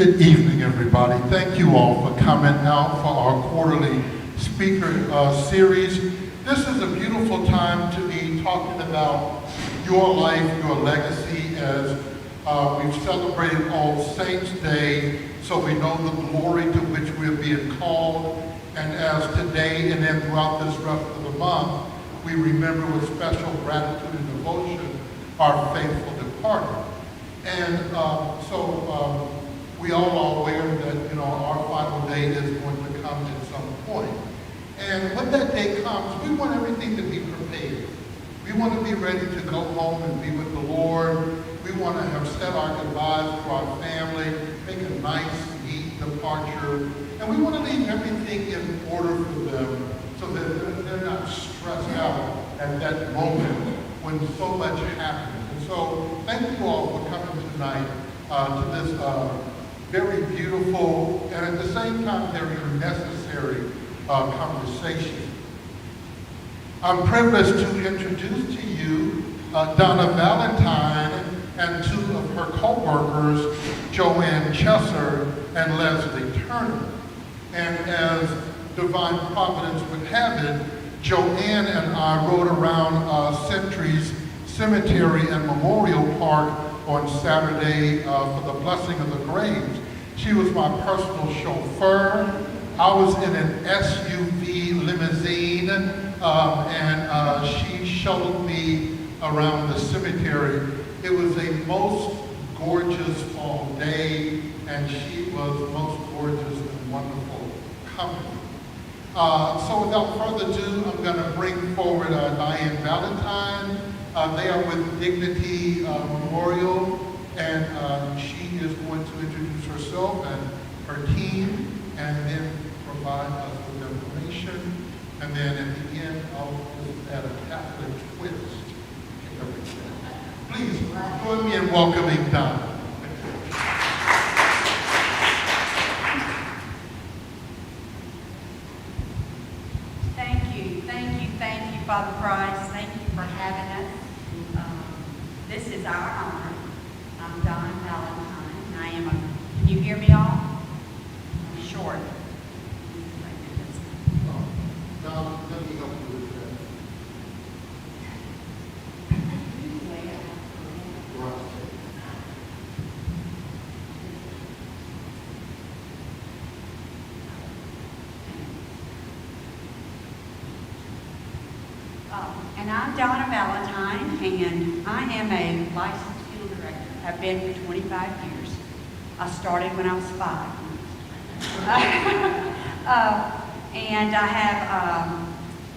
Good evening, everybody. Thank you all for coming out for our quarterly speaker series. This is a beautiful time to be talking about your life, your legacy, as we've celebrated All Saints Day, so we know the glory to which we're being called. And as today and then throughout this rest of the month, we remember with special gratitude and devotion our faithful departed. And so we all are aware that, our final day is going to come at some point. And when that day comes, we want everything to be prepared. We want to be ready to go home and be with the Lord. We want to have said our goodbyes to our family, make a nice, neat departure. And we want to leave everything in order for them so that they're not stressed out at that moment when so much happens. And so thank you all for coming tonight to this very beautiful and at the same time very necessary conversation. I'm privileged to introduce to you Donna Valentine and two of her co-workers, Joanne Chesser and Leslie Turner. And as divine providence would have it, Joanne and I rode around Century's Cemetery and Memorial Park on Saturday for the blessing of the graves. She was my personal chauffeur. I was in an SUV limousine, and she shuttled me around the cemetery. It was a most gorgeous fall day, and she was most gorgeous and wonderful company. So without further ado, I'm going to bring forward Donna Valentine. They are with Dignity Memorial, and she is going to introduce herself and her team, and then provide us with information. And then at the end, I'll just add a Catholic twist to everything. Please join me in welcoming Donna. Thank you, Father Price. Thank you for having us. This is our honor. I'm Donna Valentine. Can you hear me all? I'm short. Now, let me help you with that. And I'm Donna Valentine, and I am a licensed field director. I've been for 25 years. I started when I was 5. And I have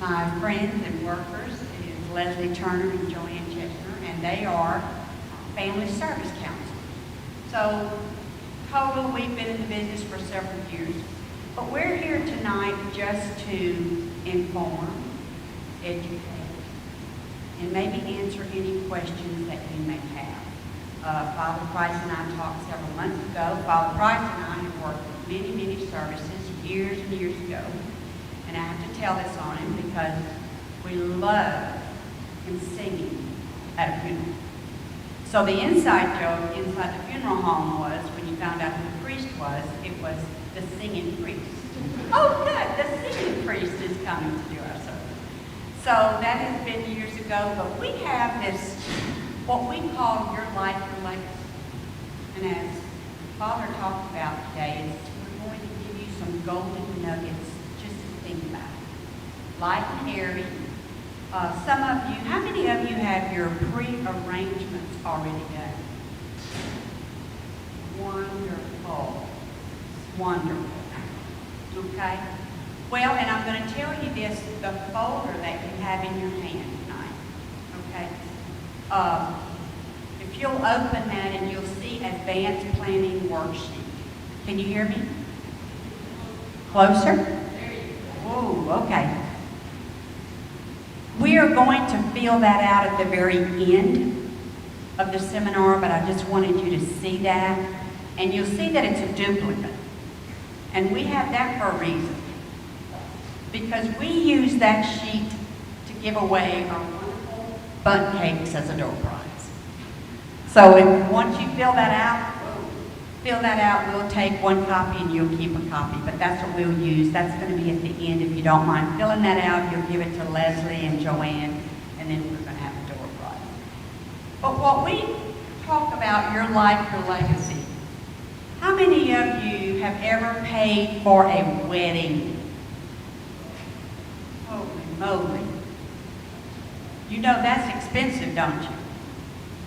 my friends and workers, is Leslie Turner and Joanne Chesner, and they are family service counselors. So total, we've been in the business for several years. But we're here tonight just to inform, educate, and maybe answer any questions that you may have. Father Price and I talked several months ago. Father Price and I have worked with many services years and years ago. And I have to tell this on him because we love him singing at a funeral. So the inside joke inside the funeral home was, when you found out who the priest was, it was the singing priest. Oh good, the singing priest is coming to do our service. So that has been years ago, but we have this, what we call Your Life, Your Legacy. And as Father talked about today, is we're going to give you some golden nuggets just to think about. Light and airy. Some of you, how many of you have your pre-arrangements already done? Wonderful. Wonderful. Okay? Well, and I'm going to tell you this, the folder that you have in your hand tonight, okay? If you'll open that and you'll see Advanced Planning Worksheet. Can you hear me? Closer? Whoa, okay. We are going to fill that out at the very end of the seminar, but I just wanted you to see that. And you'll see that it's a duplicate. And we have that for a reason. Because we use that sheet to give away our wonderful bundt cakes as a door prize. So once you fill that out, fill that out. We'll take one copy and you'll keep a copy, but that's what we'll use. That's going to be at the end if you don't mind filling that out. You'll give it to Leslie and Joanne, and then we're going to have a door prize. But what we talk about, your life, your legacy. How many of you have ever paid for a wedding? Holy moly. You know that's expensive, don't you?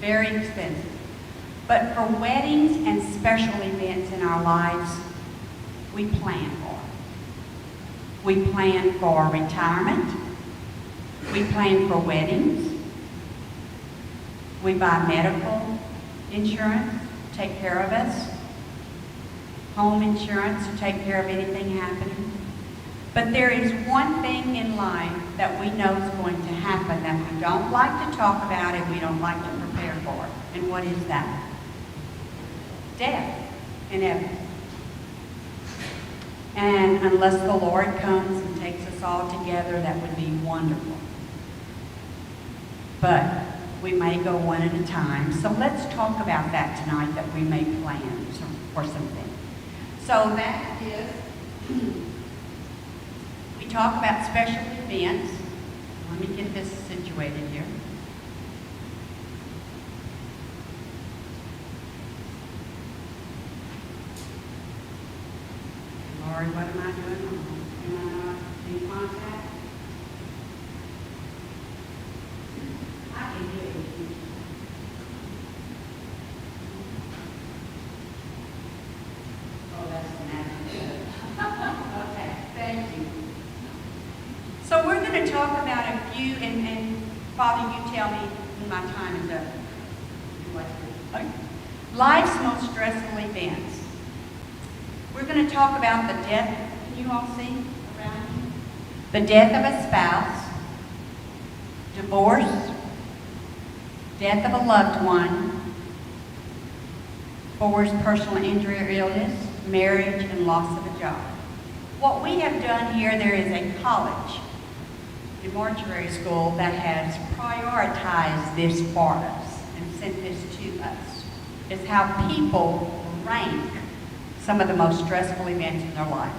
Very expensive. But for weddings and special events in our lives, we plan for. We plan for retirement. We plan for weddings. We buy medical insurance to take care of us. Home insurance to take care of anything happening. But there is one thing in life that we know is going to happen that we don't like to talk about and we don't like to prepare for. And what is that? Death. Inevitable. And unless the Lord comes and takes us all together, that would be wonderful. But we may go one at a time. So let's talk about that tonight, that we may plan for some things. So that is, we talk about special events. Let me get this situated here. Lord, what am I doing wrong? Am I not in contact? I can hear you. Oh, that's natural. Okay, thank you. So we're going to talk about a few, and Father, you tell me when my time is up. Okay. Life's most stressful events. We're going to talk about the death, can you all see around you? The death of a spouse, divorce, death of a loved one, forced personal injury or illness, marriage, and loss of a job. What we have done here, there is a college, a mortuary school, that has prioritized this for us and sent this to us. It's how people rank some of the most stressful events in their life.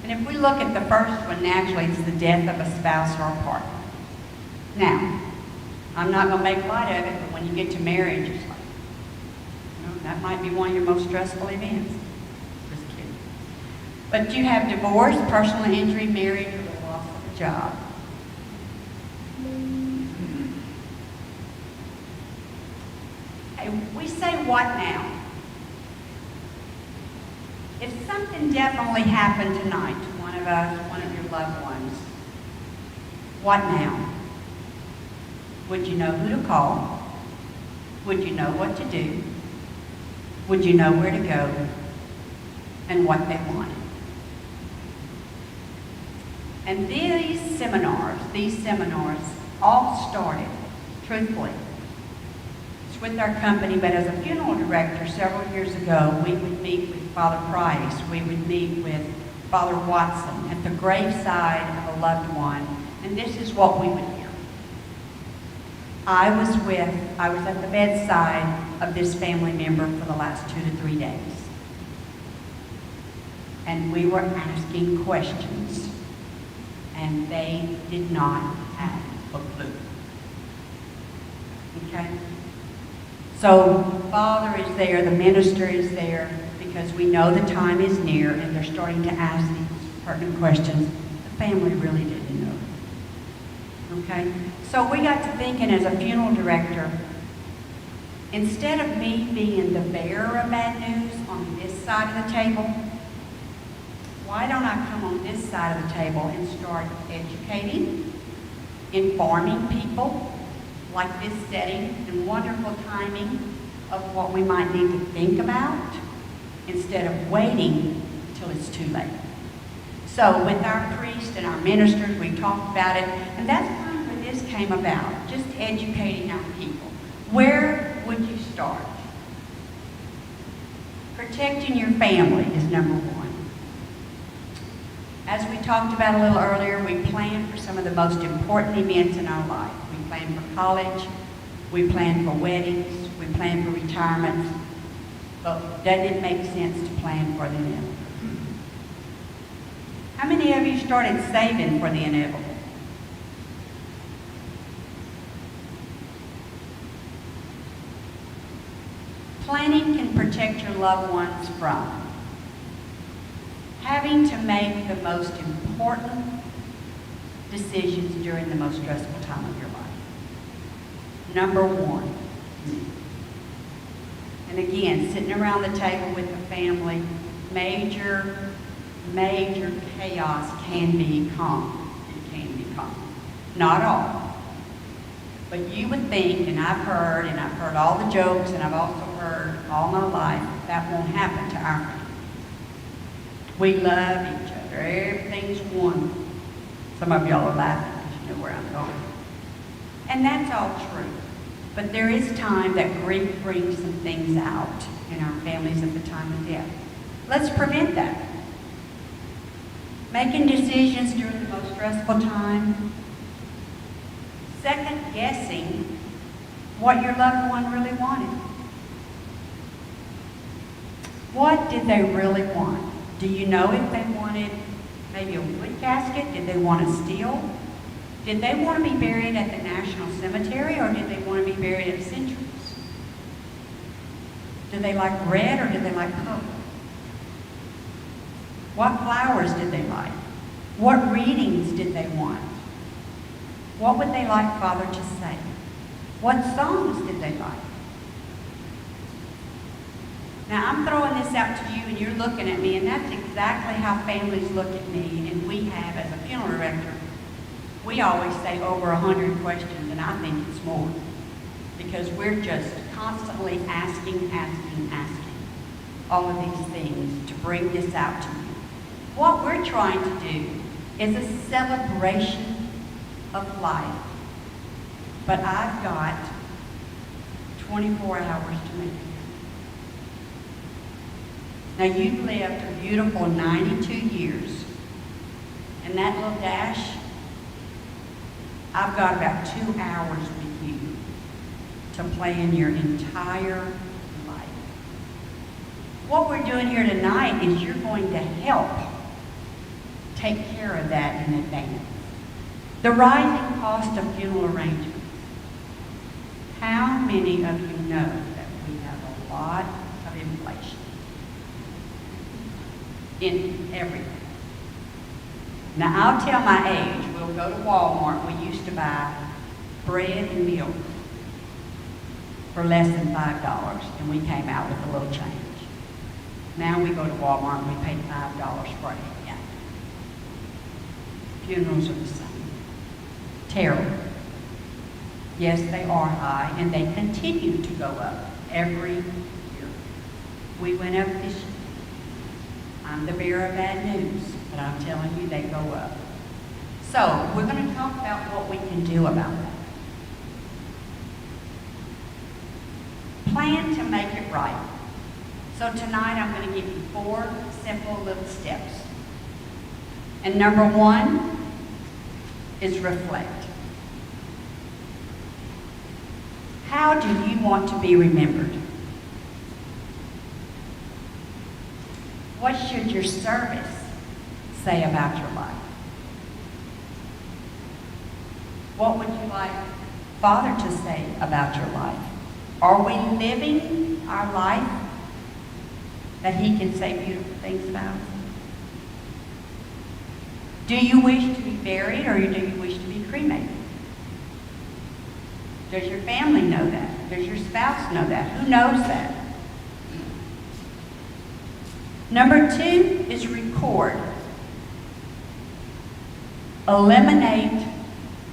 And if we look at the first one, naturally, it's the death of a spouse or a partner. Now, I'm not going to make light of it, but when you get to marriage, it's like, that might be one of your most stressful events. Just kidding. But you have divorce, personal injury, marriage, or the loss of a job. Hey, we say what now? If something definitely happened tonight to one of us, one of your loved ones, what now? Would you know who to call? Would you know what to do? Would you know where to go? And what they wanted? And these seminars all started, truthfully, it's with our company, but as a funeral director several years ago, we would meet with Father Price, we would meet with Father Watson at the graveside of a loved one, and this is what we would hear. I was at the bedside of this family member for the last 2 to 3 days. And we were asking questions, and they did not have a clue. Okay? So Father is there, the minister is there, because we know the time is near, and they're starting to ask these pertinent questions. The family really didn't know. Okay? So we got to thinking as a funeral director, instead of me being the bearer of bad news on this side of the table, why don't I come on this side of the table and start educating, informing people, like this setting and wonderful timing of what we might need to think about, instead of waiting until it's too late. So with our priest and our ministers, we talked about it, and that's kind of where this came about, just educating our people. Where would you start? Protecting your family is number one. As we talked about a little earlier, we plan for some of the most important events in our life. We plan for college, we plan for weddings, we plan for retirement. But doesn't it make sense to plan for the inevitable? How many of you started saving for the inevitable? Planning can protect your loved ones from having to make the most important decisions during the most stressful time of your life. Number one. And again, sitting around the table with the family, major chaos can be calm. It can be calm. Not all. But you would think, and I've heard all the jokes, and I've also heard all my life, that won't happen to our family. We love each other. Everything's one. Some of y'all are laughing because you know where I'm going. And that's all true. But there is time that grief brings some things out in our families at the time of death. Let's prevent that. Making decisions during the most stressful time. Second guessing what your loved one really wanted. What did they really want? Do you know if they wanted maybe a wood casket? Did they want a steel? Did they want to be buried at the National Cemetery, or did they want to be buried at Centuries? Did they like red, or did they like purple? What flowers did they like? What readings did they want? What would they like Father to say? What songs did they like? Now, I'm throwing this out to you, and you're looking at me, and that's exactly how families look at me, and we have, as a funeral director, we always say over 100 questions, and I think it's more, because we're just constantly asking all of these things to bring this out to you. What we're trying to do is a celebration of life, but I've got 24 hours to make it. Now, you've lived a beautiful 92 years, and that little dash, I've got about 2 hours with you to plan your entire life. What we're doing here tonight is you're going to help take care of that in advance. The rising cost of funeral arrangements. How many of you know that we have a lot of inflation in everything? Now, I'll tell my age. We'll go to Walmart. We used to buy bread and milk for less than $5, and we came out with a little change. Now we go to Walmart and we pay $5 for a ham. Funerals are the same. Terrible. Yes, they are high, and they continue to go up every year. We went up this year. I'm the bearer of bad news, but I'm telling you, they go up. So, we're going to talk about what we can do about that. Plan to make it right. So tonight, I'm going to give you 4 simple little steps. And number 1 is reflect. How do you want to be remembered? What should your service say about your life? What would you like Father to say about your life? Are we living our life that He can say beautiful things about? Do you wish to be buried, or do you wish to be cremated? Does your family know that? Does your spouse know that? Who knows that? Number 2 is record. Eliminate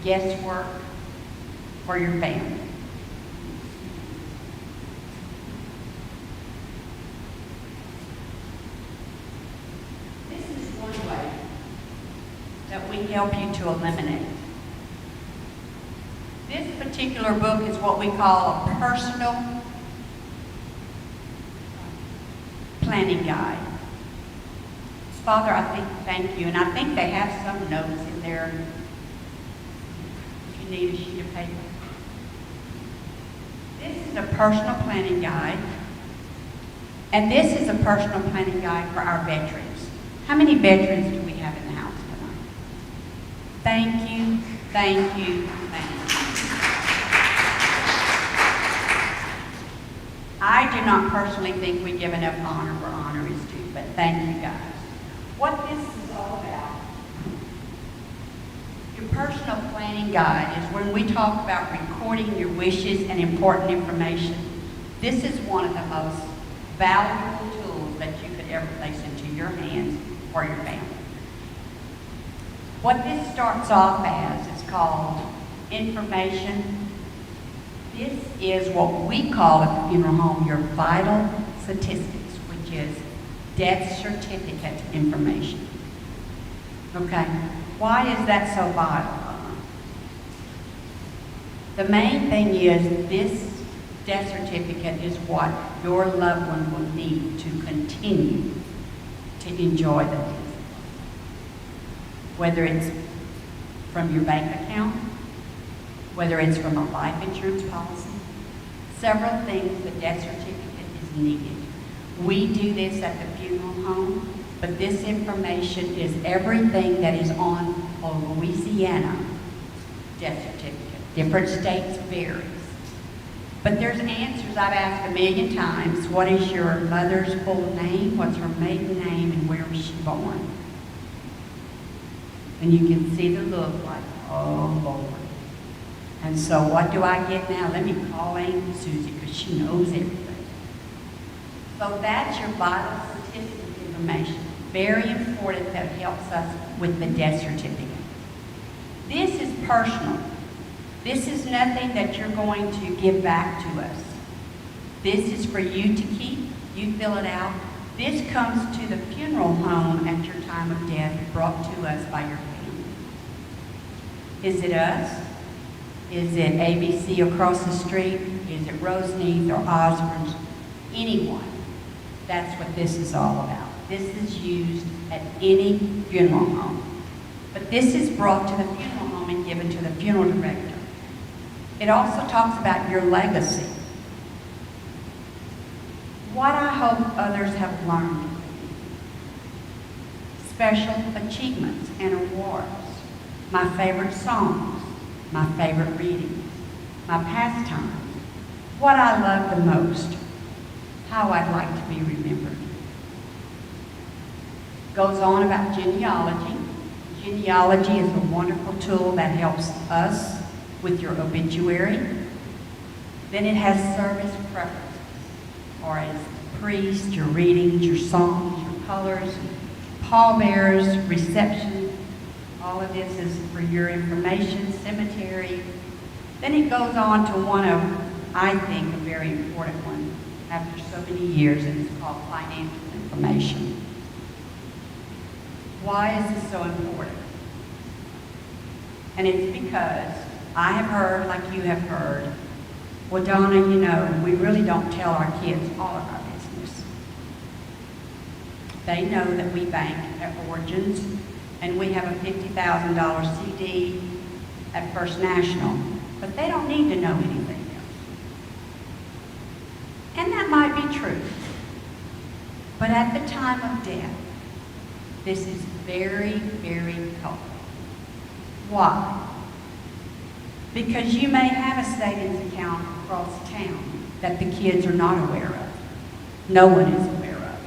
guesswork for your family. This is one way that we help you to eliminate. This particular book is what we call a personal planning guide. Father, thank you, and I think they have some notes in there if you need a sheet of paper. This is a personal planning guide And this is a personal planning guide for our veterans. How many veterans do we have in the house tonight? Thank you, thank you, thank you. I do not personally think we give enough honor where honor is due, but thank you guys. What this is all about, your personal planning guide is when we talk about recording your wishes and important information. This is one of the most valuable tools that you could ever place into your hands or your family. What this starts off as is called information. This is what we call at the funeral home your vital statistics, which is death certificate information. Okay, why is that so vital? The main thing is this death certificate is what your loved one will need to continue to enjoy the death. Whether it's from your bank account, whether it's from a life insurance policy, several things, the death certificate is needed. We do this at the funeral home, but this information is everything that is on a Louisiana death certificate. Different states varies. But there's answers I've asked a million times. What is your mother's full name? What's her maiden name? And where was she born? And you can see the look like, oh Lord. And so what do I get now? Let me call Aunt Susie because she knows everything. So that's your vital statistic information. Very important that helps us with the death certificate. This is personal. This is nothing that you're going to give back to us. This is for you to keep. You fill it out. This comes to the funeral home at your time of death, brought to us by your family. Is it us? Is it ABC across the street? Is it Roseneath or Osborne's? Anyone. That's what this is all about. This is used at any funeral home. But this is brought to the funeral home and given to the funeral director. It also talks about your legacy. What I hope others have learned. Special achievements and awards. My favorite songs. My favorite readings. My pastimes. What I love the most. How I'd like to be remembered. Goes on about genealogy. Genealogy is a wonderful tool that helps us with your obituary. Then it has service preferences, or as priest, your readings, your songs, your colors, pallbearers, reception. All of this is for your information, cemetery. Then it goes on to one of, I think, a very important one after so many years, and it's called financial information. Why is this so important? And it's because I have heard, like you have heard, well, Donna, you know, we really don't tell our kids all of our business. They know that we bank at Origins, and we have a $50,000 CD at First National, but they don't need to know anything else. And that might be true. But at the time of death, this is very, very helpful. Why? Because you may have a savings account across town that the kids are not aware of. No one is aware of.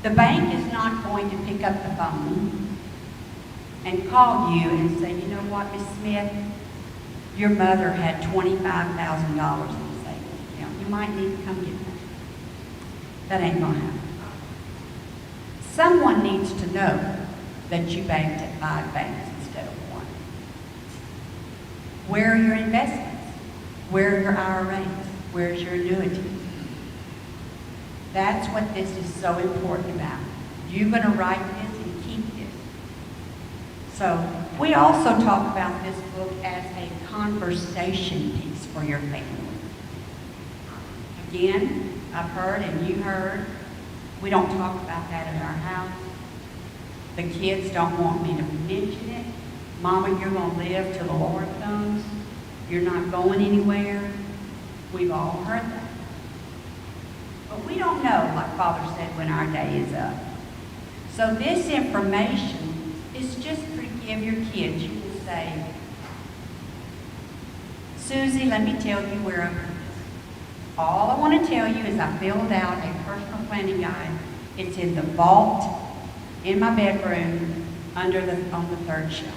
The bank is not going to pick up the phone and call you and say, you know what, Miss Smith, your mother had $25,000 in the savings account. You might need to come get that. That ain't going to happen. Someone needs to know that you banked at 5 banks instead of 1. Where are your investments? Where are your IRAs? Where's your annuities? That's what this is so important about. You're going to write this and keep this. So we also talk about this book as a conversation piece for your family. Again, I've heard and you heard, we don't talk about that in our house. The kids don't want me to mention it. Mama, you're going to live till the Lord comes. You're not going anywhere. We've all heard that. But we don't know Father said when our day is up. So this information is just for give your kids. You can say, Susie, let me tell you where I'm. All I want to tell you is I filled out a personal planning guide. It's in the vault in my bedroom on the third shelf.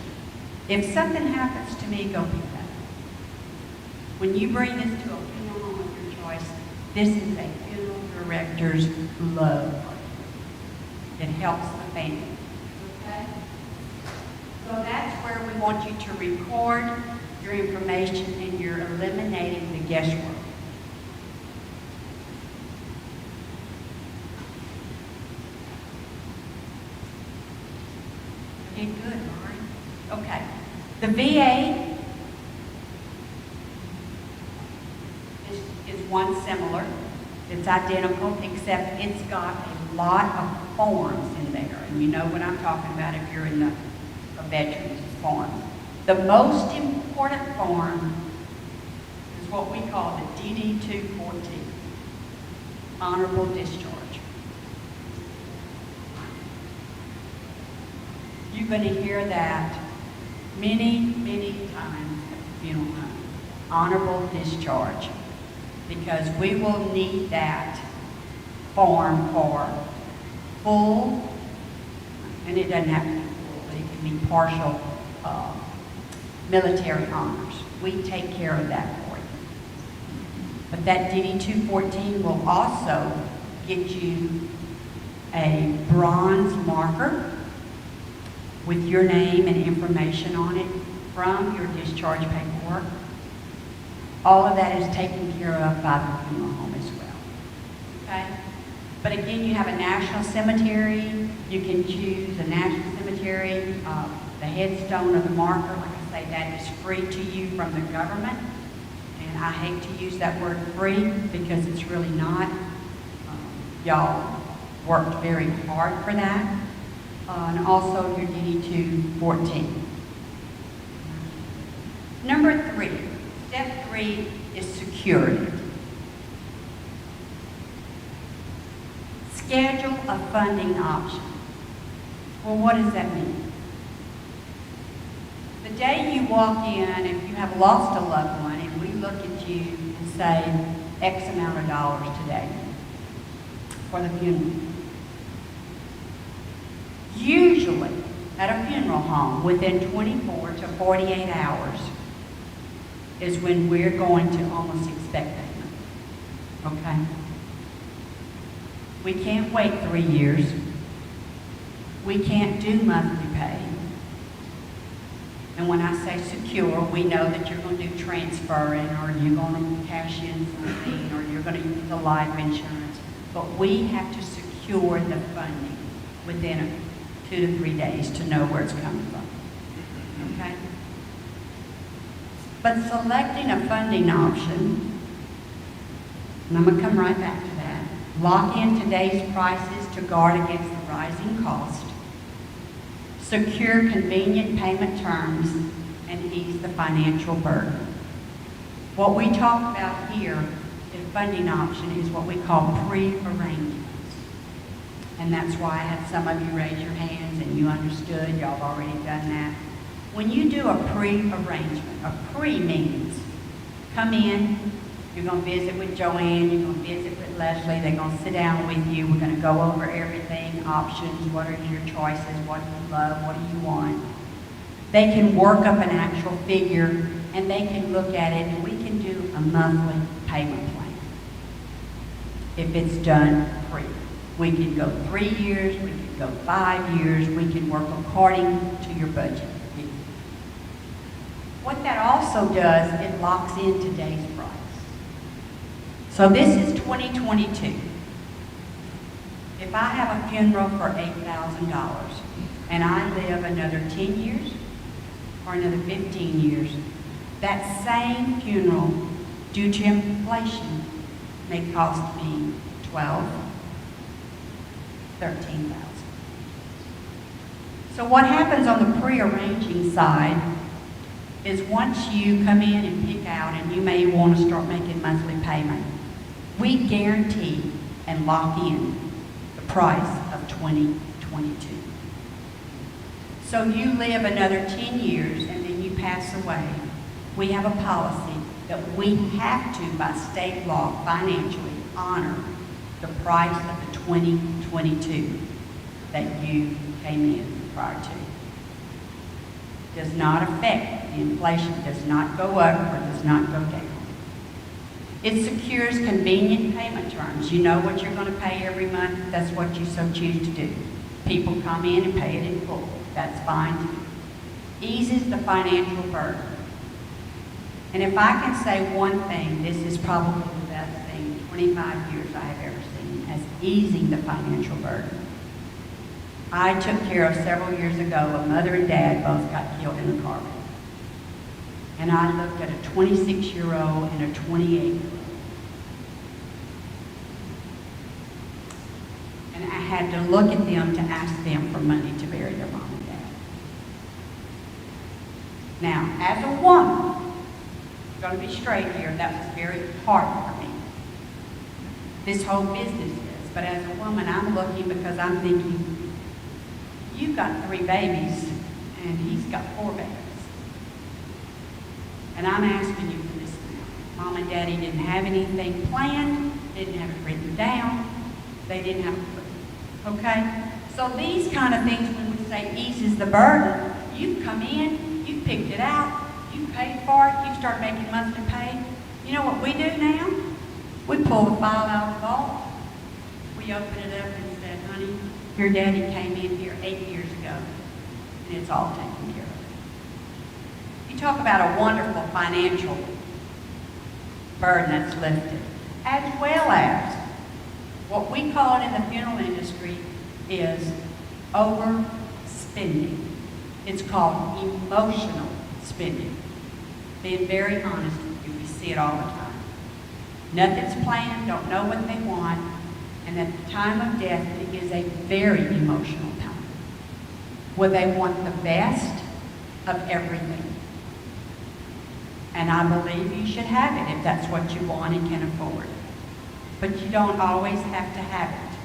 If something happens to me, go pick that up. When you bring this to a funeral home of your choice, this is a funeral director's love party. It helps the family. Okay? So that's where we want you to record your information, and you're eliminating the guesswork. You did good, Lauren. Okay. The VA is one similar. It's identical, except it's got a lot of forms in there. And you know what I'm talking about if you're in a veterans form. The most important form is what we call the DD-214, Honorable Discharge. You're going to hear that many, many times at the funeral home. Honorable discharge. Because we will need that form for full, and it doesn't have to be full, but it can be partial military honors. We take care of that for you. But that DD-214 will also get you a bronze marker with your name and information on it from your discharge paperwork. All of that is taken care of by the funeral home as well. Okay? But again, you have a national cemetery. You can choose a national cemetery. The headstone or the marker, like I say, that is free to you from the government. And I hate to use that word free because it's really not. Y'all worked very hard for that. And also your DD-214. Number 3, step 3 is security. Schedule a funding option. Well, what does that mean? The day you walk in, if you have lost a loved one, and we look at you and say X amount of dollars today for the funeral. Usually, at a funeral home, within 24 to 48 hours is when we're going to almost expect payment. Okay? We can't wait 3 years. We can't do monthly pay. And when I say secure, we know that you're going to do transferring, or you're going to cash in something, or you're going to use the life insurance. But we have to secure the funding within 2 to 3 days to know where it's coming from. Okay? But selecting a funding option, and I'm going to come right back to that, lock in today's prices to guard against the rising cost, secure convenient payment terms, and ease the financial burden. What we talk about here in funding option is what we call pre-arrangements. And that's why I had some of you raise your hands and you understood, y'all have already done that. When you do a pre-arrangement, a pre means come in, you're going to visit with Joanne, you're going to visit with Leslie, they're going to sit down with you, we're going to go over everything, options, what are your choices, what do you love, what do you want. They can work up an actual figure and they can look at it and we can do a monthly payment plan. If it's done pre. We can go 3 years, we can go 5 years, we can work according to your budget. What that also does, it locks in today's price. So this is 2022. If I have a funeral for $8,000 and I live another 10 years or another 15 years, that same funeral, due to inflation, may cost me $12,000. $13,000. So what happens on the pre-arranging side is once you come in and pick out and you may want to start making monthly payment, we guarantee and lock in price of 2022. So you live another 10 years and then you pass away. We have a policy that we have to, by state law, financially honor the price of the 2022 that you came in prior to. Does not affect, the inflation does not go up or does not go down. It secures convenient payment terms. You know what you're going to pay every month. That's what you so choose to do. People come in and pay it in full. That's fine. Eases the financial burden. And if I can say one thing, this is probably the best thing in 25 years I have ever seen as easing the financial burden. I took care of several years ago, a mother and dad both got killed in a car wreck. And I looked at a 26-year-old and a 28-year-old. And I had to look at them to ask them for money to bury their mom and dad. Now, as a woman, I'm going to be straight here, that was very hard for me. This whole business is. But as a woman, I'm looking because I'm thinking, you've got 3 babies, and he's got 4 babies. And I'm asking you for this now. Mom and Daddy didn't have anything planned, didn't have it written down, they didn't have a clue. Okay? So these kind of things, when we say eases the burden, you've come in, you've picked it out, you've paid for it, you've started making monthly pay. You know what we do now? We pull the file out of the vault, we open it up and said, honey, your daddy came in here 8 years ago, and it's all taken care of. You talk about a wonderful financial burden that's lifted, as well as what we call it in the funeral industry is overspending. It's called emotional spending. Being very honest with you, we see it all the time. Nothing's planned, don't know what they want, and at the time of death, it is a very emotional time, where they want the best of everything. And I believe you should have it if that's what you want and can afford. But you don't always have to have it.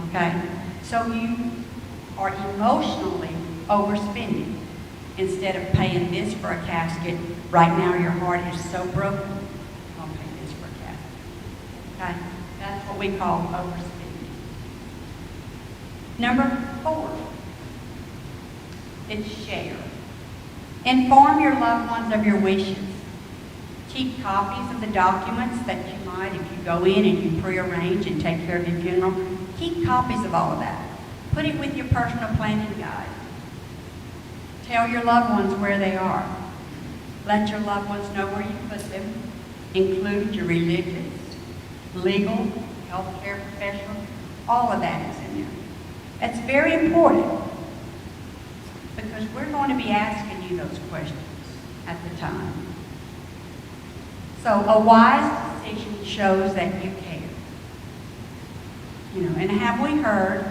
Okay? So you are emotionally overspending. Instead of paying this for a casket, right now your heart is so broken, I'll pay this for a casket. Okay? That's what we call overspending. Number 4, it's share. Inform your loved ones of your wishes. Keep copies of the documents that you might, if you go in and you prearrange and take care of your funeral, keep copies of all of that. Put it with your personal planning guide. Tell your loved ones where they are. Let your loved ones know where you put them. Include your religious, legal, healthcare professional, all of that is in there. That's very important because we're going to be asking you those questions at the time. So a wise decision shows that you care. You know, and have we heard,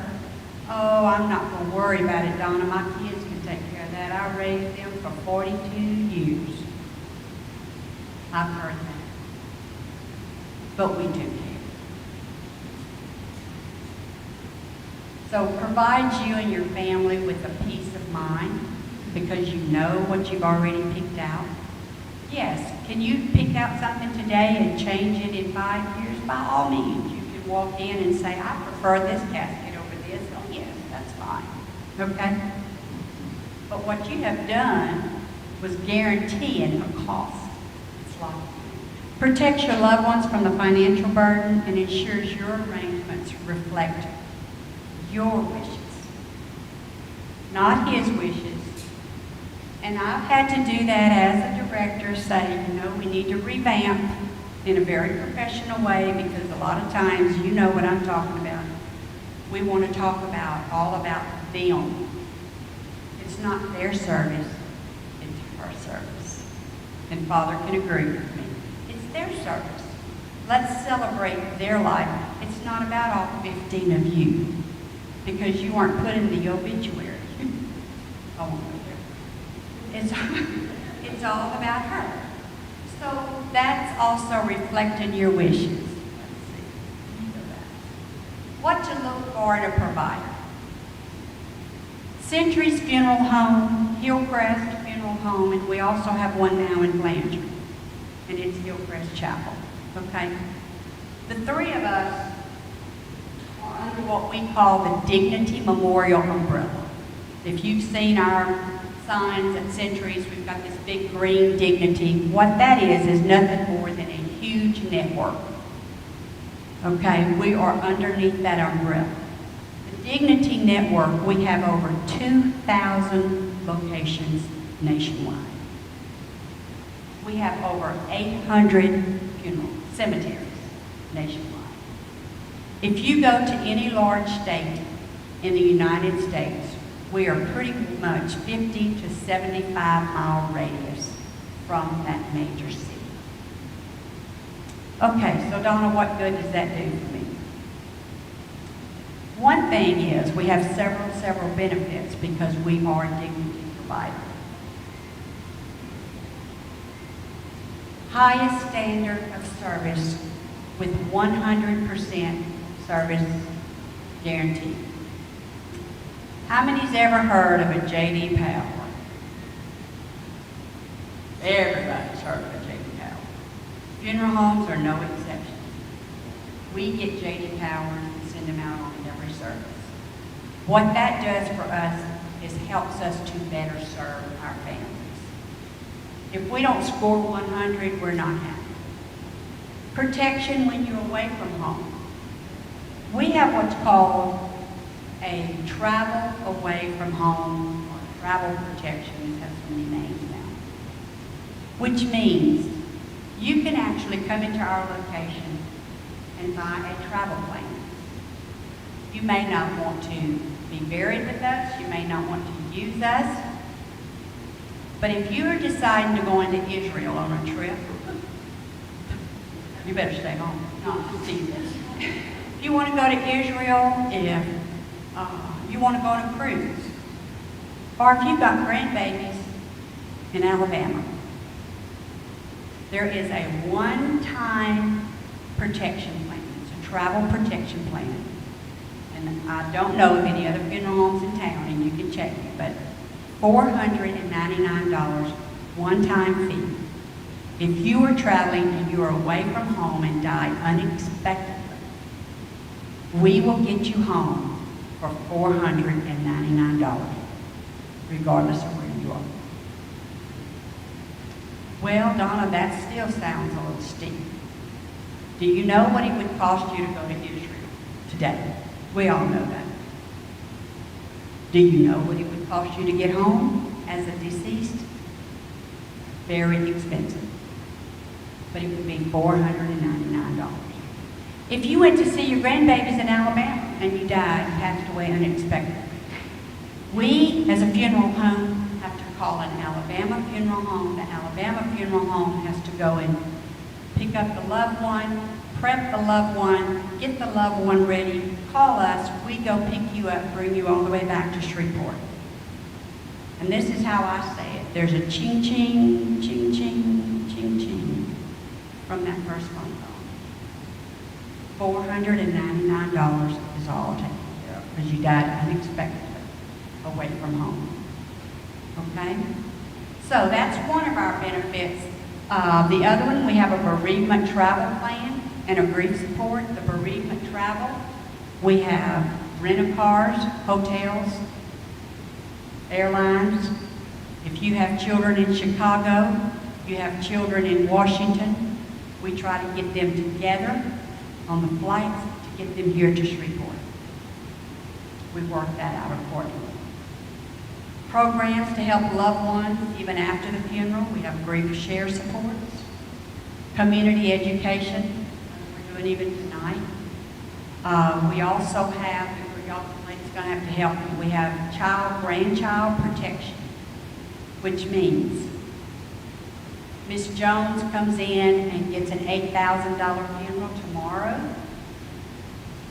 oh, I'm not going to worry about it, Donna, my kids can take care of that. I raised them for 42 years. I've heard that. But we do care. So provide you and your family with a peace of mind because you know what you've already picked out. Yes, can you pick out something today and change it in 5 years? By all means, you can walk in and say, I prefer this casket over this. Oh yes, that's fine. Okay? But what you have done was guaranteeing a cost. It's like protects your loved ones from the financial burden and ensures your arrangements reflect your wishes, not his wishes. And I've had to do that as a director, say, you know, we need to revamp in a very professional way because a lot of times, you know what I'm talking about. We want to talk about all about them. It's not their service, it's her service. And Father can agree with me. It's their service. Let's celebrate their life. It's not about all 15 of you because you aren't put in the obituary. I won't go there. It's all about her. So that's also reflecting your wishes. Let's see. Let me go back. What to look for in a provider. Century's Funeral Home, Hillcrest Funeral Home, and we also have one now in Blanchard, and it's Hillcrest Chapel, okay? The three of us are under what we call the Dignity Memorial umbrella. If you've seen our signs at Centuries, we've got this big green Dignity. What that is nothing more than a huge network. Okay, we are underneath that umbrella. The Dignity Network, we have over 2,000 locations nationwide. We have over 800 funeral cemeteries nationwide. If you go to any large state in the United States, we are pretty much 50 to 75-mile radius from that major city. Okay, so Donna, what good does that do for me? One thing is we have several benefits because we are a dignity provider. Highest standard of service with 100% service guarantee. How many's ever heard of a J.D. Power? Everybody's heard of a J.D. Power. Funeral homes are no exception. We get J.D. Power and send them out on every service. What that does for us is helps us to better serve our families. If we don't score 100, we're not happy. Protection when you're away from home. We have what's called a travel away from home or travel protection. It has so many names now. Which means you can actually come into our location and buy a travel plan. You may not want to be buried with us. You may not want to use us. But if you are deciding to go into Israel on a trip, you better stay home. Not see this. If you want to go to Israel, if you want to go on a cruise, or if you've got grandbabies in Alabama, there is a one-time protection plan. It's a travel protection plan. And I don't know of any other funeral homes in town, and you can check it, but $499 one-time fee. If you are traveling and you are away from home and die unexpectedly, we will get you home for $499, regardless of where you are. Well, Donna, that still sounds a little steep. Do you know what it would cost you to go to Israel today? We all know that. Do you know what it would cost you to get home as a deceased? Very expensive. But it would be $499. If you went to see your grandbabies in Alabama and you died and passed away unexpectedly, we, as a funeral home, have to call an Alabama funeral home. The Alabama funeral home has to go and pick up the loved one, prep the loved one, get the loved one ready, call us, we go pick you up, bring you all the way back to Shreveport. And this is how I say it. There's a ching-ching, ching-ching, ching-ching from that first phone call. $499 is all taken care of because you died unexpectedly away from home. Okay? So that's one of our benefits. The other one, we have a bereavement travel plan and a grief support. The bereavement travel, we have rent-a-cars, hotels, airlines. If you have children in Chicago, you have children in Washington, we try to get them together on the flights to get them here to Shreveport. We work that out accordingly. Programs to help loved ones even after the funeral. We have grief share supports. Community education, we're doing even tonight. We also have, it's going to have to help me, we have grandchild protection, which means Miss Jones comes in and gets an $8,000 funeral tomorrow.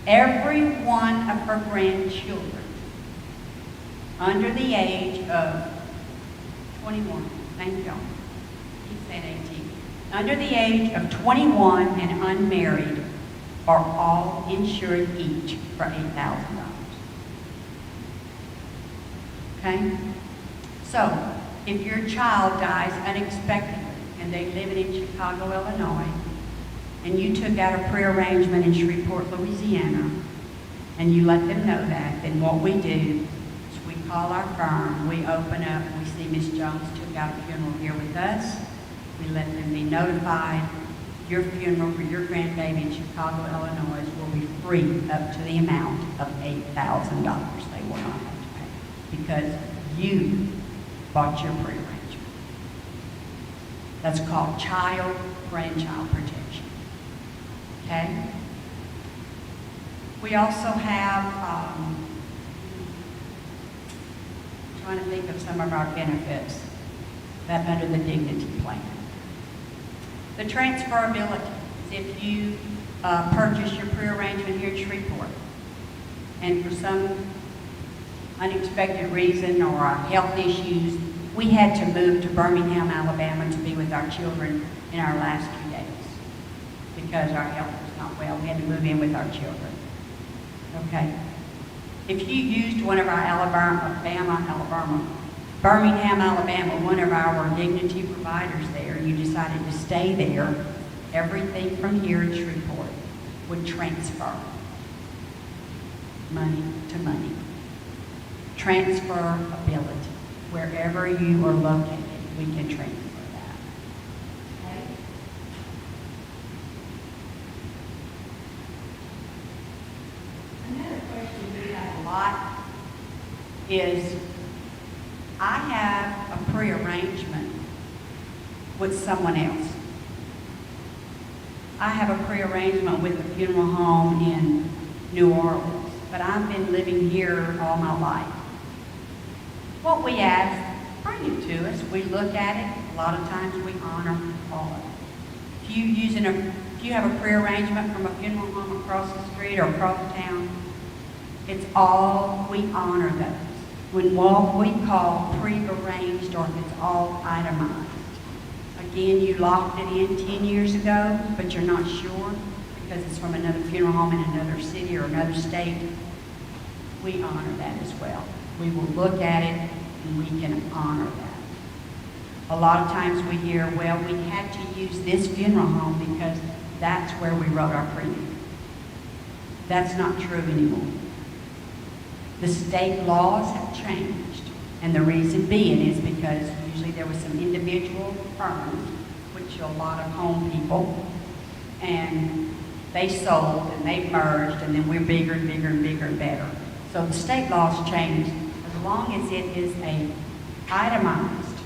Every one of her grandchildren under the age of 21, thank y'all, keep saying 18, under the age of 21 and unmarried are all insured each for $8,000. Okay? So, if your child dies unexpectedly and they live in Chicago, Illinois, and you took out a prearrangement in Shreveport, Louisiana, and you let them know that, then what we do is we call our firm, we open up, we see Miss Jones took out a funeral here with us, we let them be notified, your funeral for your grandbaby in Chicago, Illinois will be free up to the amount of $8,000 they will not have to pay because you bought your prearrangement. That's called child-grandchild protection. Okay? We also have, I'm trying to think of some of our benefits that under the Dignity Plan. The transferability is if you purchase your prearrangement here in Shreveport and for some unexpected reason or health issues, we had to move to Birmingham, Alabama to be with our children in our last few days because our health was not well. We had to move in with our children. Okay? If you used one of our Birmingham, Alabama, one of our dignity providers there, you decided to stay there, everything from here in Shreveport would transfer money to money. Transferability. Wherever you are located, we can transfer that. Okay? Another question we have a lot is, I have a prearrangement with someone else. I have a prearrangement with a funeral home in New Orleans, but I've been living here all my life. What we ask, bring it to us. We look at it. A lot of times we honor all of it. If you have a prearrangement from a funeral home across the street or across town, it's all, we honor those. When what we call pre-arranged or if it's all itemized. Again, you locked it in 10 years ago, but you're not sure because it's from another funeral home in another city or another state. We honor that as well. We will look at it and we can honor that. A lot of times we hear, well, we had to use this funeral home because that's where we wrote our premium. That's not true anymore. The state laws have changed, and the reason being is because usually there was some individual firms, which are a lot of home people, and they sold and they merged, and then we're bigger and bigger and bigger and better. So the state laws changed. As long as it is a itemized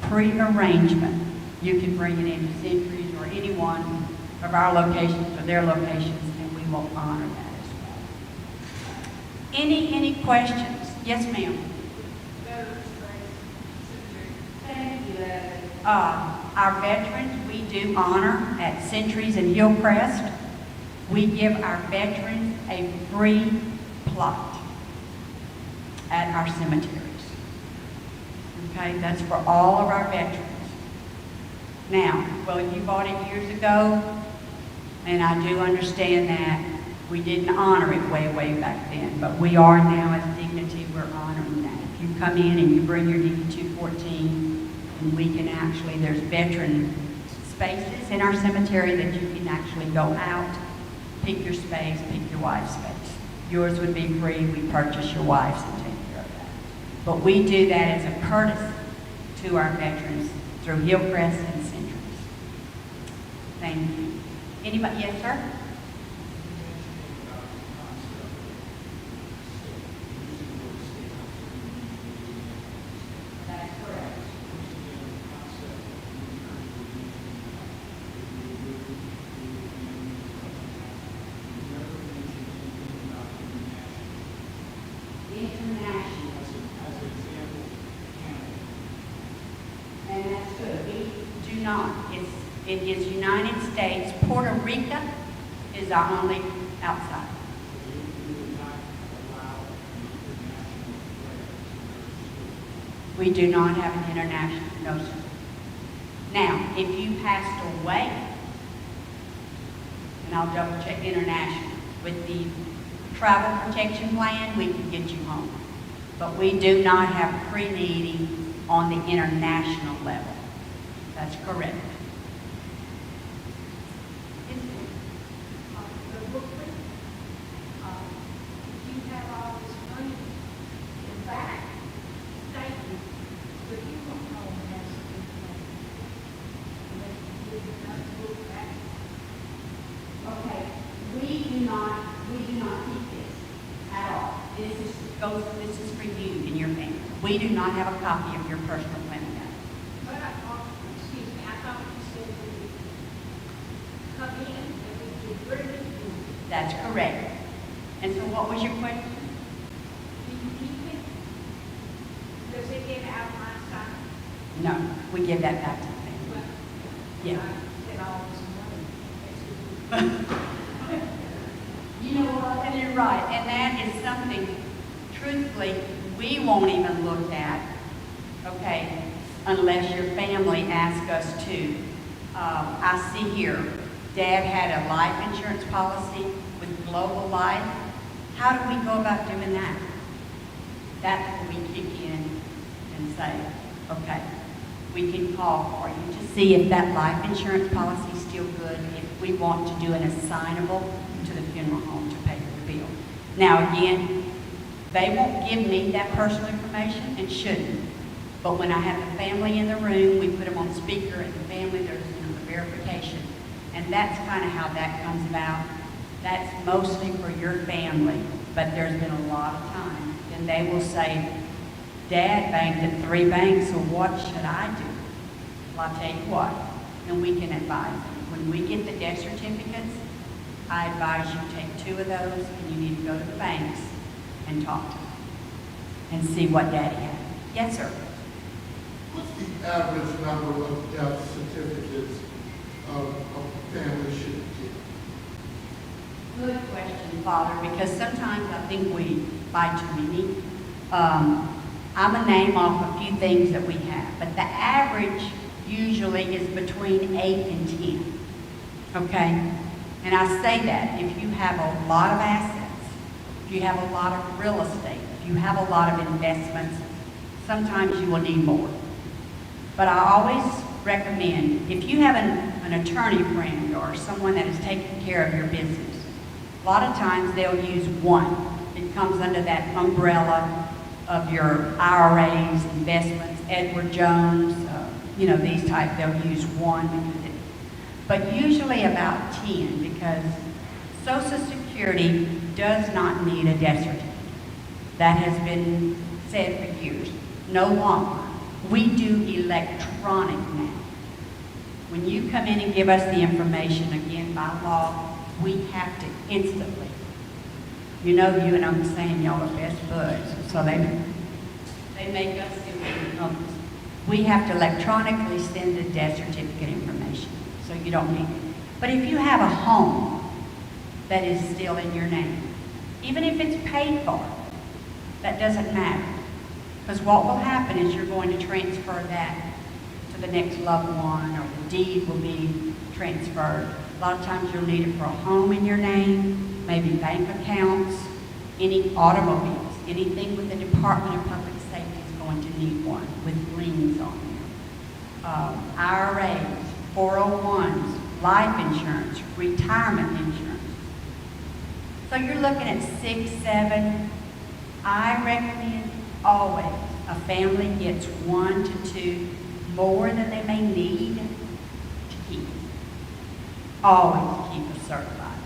pre-arrangement, you can bring it into Centuries or any one of our locations or their locations, and we will honor that. Any questions? Yes, ma'am. Thank you. Our veterans, we do honor at Centuries and Hillcrest. We give our veterans a free plot at our cemeteries. Okay, that's for all of our veterans. Now, well, you bought it years ago, and I do understand that. We didn't honor it way back then, but we are now as Dignity, we're honoring that. If you come in and you bring your DD-214, and we can actually, there's veteran spaces in our cemetery that you can actually go out, pick your space, pick your wife's space. Yours would be free, we purchase your wife's and take care of that. But we do that as a courtesy to our veterans through Hillcrest and Centuries. Thank you. Anybody? Yes, sir? It is United States. Puerto Rico is our only outside. We do not have an international, no sir. Now, if you passed away and I'll double check international. With the travel protection plan, we can get you home. But we do not have pre-needing on the international level. That's correct. The booklet, you have all this money in back statement, but you don't know when that's a good thing. And then you give another book back. Okay, we do not keep this at all. This is for you and your family. We do not have a copy of your personal plan guide. But I thought, excuse me, I thought you said that we come in and we get rid of it. That's correct. And so what was your question? Do you keep it? Does it get out of my side? No, we give that back to the family. Well, Yeah. I said all this money. You know what, and you're right, and that is something, truthfully, we won't even look at, okay, unless your family asks us to. I see here, Dad had a life insurance policy with Global Life. How do we go about doing that? That's where we kick in and say, okay, we can call for you to see if that life insurance policy is still good, if we want to do an assignable to the funeral home to pay the bill. Now again, they won't give me that personal information and shouldn't. But when I have the family in the room, we put them on speaker and the family, there's the verification. And that's kind of how that comes about. That's mostly for your family, but there's been a lot of times. And they will say, Dad banked at 3 banks, so what should I do? Well, I'll tell you what, and we can advise them. When we get the death certificates, I advise you take 2 of those and you need to go to the banks and talk to them and see what Daddy had. Yes, sir. What's the average number of death certificates a family should get? Good question, Father, because sometimes I think we buy too many. I'm going to name off a few things that we have, but the average usually is between 8 and 10, okay? And I say that if you have a lot of assets, if you have a lot of real estate, if you have a lot of investments, sometimes you will need more. But I always recommend, if you have an attorney friend or someone that is taking care of your business, a lot of times they'll use one. It comes under that umbrella of your IRAs, investments, Edward Jones, these type, they'll use one. But usually about 10, because Social Security does not need a death certificate. That has been said for years. No longer. We do electronic now. When you come in and give us the information, again, by law, we have to instantly. You know, you and Uncle Sam, y'all are best buds, so they make us do it. We have to electronically send the death certificate information, so you don't need it. But if you have a home that is still in your name, even if it's paid for, that doesn't matter. Because what will happen is you're going to transfer that to the next loved one, or the deed will be transferred. A lot of times you'll need it for a home in your name, maybe bank accounts, any automobiles, anything with the Department of Public Safety is going to need one with liens on them. IRAs, 401s, life insurance, retirement insurance. So you're looking at 6, 7. I recommend always a family gets 1 to 2 more than they may need to keep. Always keep it certified.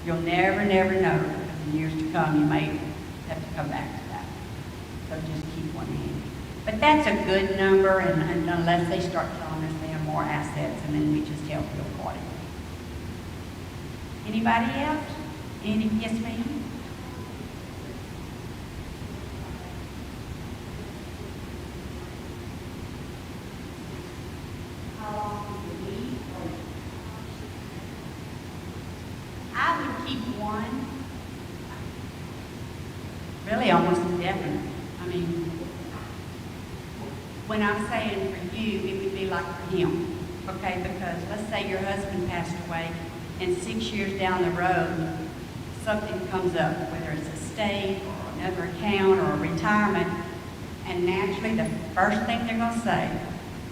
You'll never know, because in years to come you may have to come back to that. So just keep one handy. But that's a good number, and unless they start telling us they have more assets, and then we just help you accordingly. Anybody else? Yes, ma'am? How long do you need? I would keep one. Really almost indefinite. I mean, when I'm saying for you, it would be like for him. Okay, because let's say your husband passed away, and 6 years down the road, something comes up, whether it's a estate or another account or a retirement, and naturally the first thing they're going to say,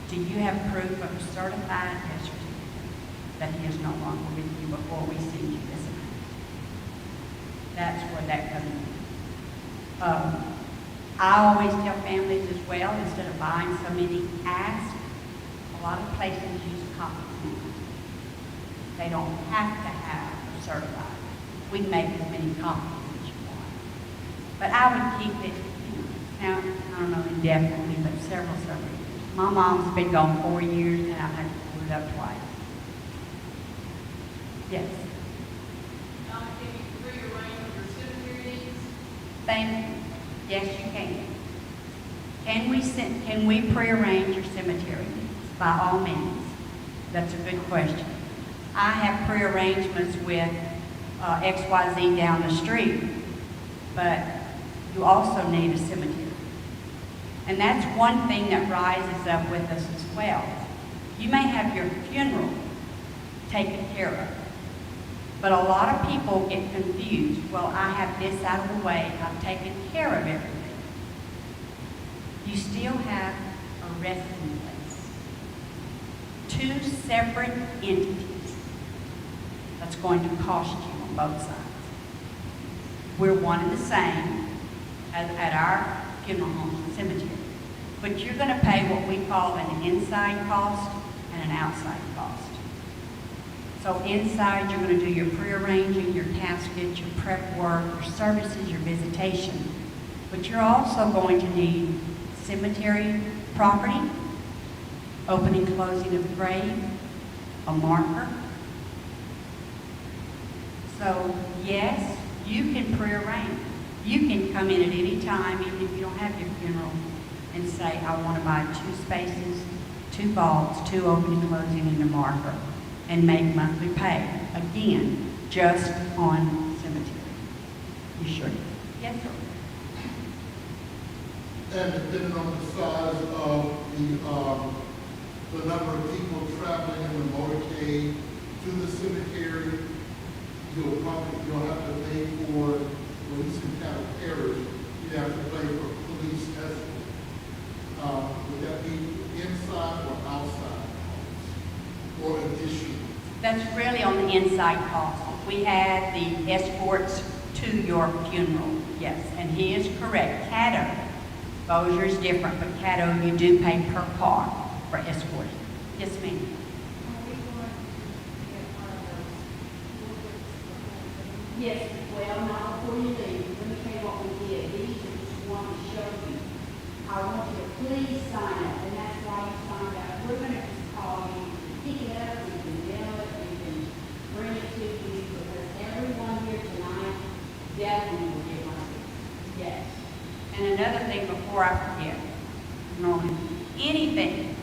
do you have proof of a certified death certificate that he is no longer with you before we send you this amount? That's where that comes in. I always tell families as well, instead of buying so many, ask. A lot of places use copies now. They don't have to have a certified. We can make as many copies as you want. But I would keep it, now, I don't know indefinitely, but several years. My mom's been gone 4 years, and I've had to pull it up twice. Yes. Donna, can you rearrange your cemetery needs? Thank you. Yes, you can. Can we prearrange your cemetery? By all means. That's a good question. I have prearrangements with XYZ down the street, but you also need a cemetery. And that's one thing that rises up with us as well. You may have your funeral taken care of, but a lot of people get confused. Well, I have this out of the way. I've taken care of everything. You still have a resting place. Two separate entities. That's going to cost you on both sides. We're one and the same at our funeral homes and cemetery. But you're going to pay what we call an inside cost and an outside cost. So inside, you're going to do your prearranging, your casket, your prep work, your services, your visitation. But you're also going to need cemetery property, opening, closing of the grave, a marker. So yes, you can prearrange. You can come in at any time, even if you don't have your funeral, and say, I want to buy 2 spaces, 2 vaults, 2 opening, closing, and a marker, and make monthly pay. Again, just on cemetery. You sure? Yes, sir. And depending on the size of the number of people traveling in the motorcade to the cemetery, you'll have to pay for police and cattle carriers. You have to pay for police escort. Would that be inside or outside or additional? That's really on the inside cost. We had the escorts to your funeral, yes, and he is correct. Caddo, Bossier is different, but Caddo, you do pay per car for escorting. Yes, ma'am. Are we going to get one of those? Yes, well, now before you leave, let me tell you what we did. These are just want to show you. I want you to please sign up, and that's why you signed up. We're going to just call you, pick it up, we can mail it, we can bring it to you, because everyone here tonight definitely will get one of these. Yes. And another thing before I forget, Norman, anything,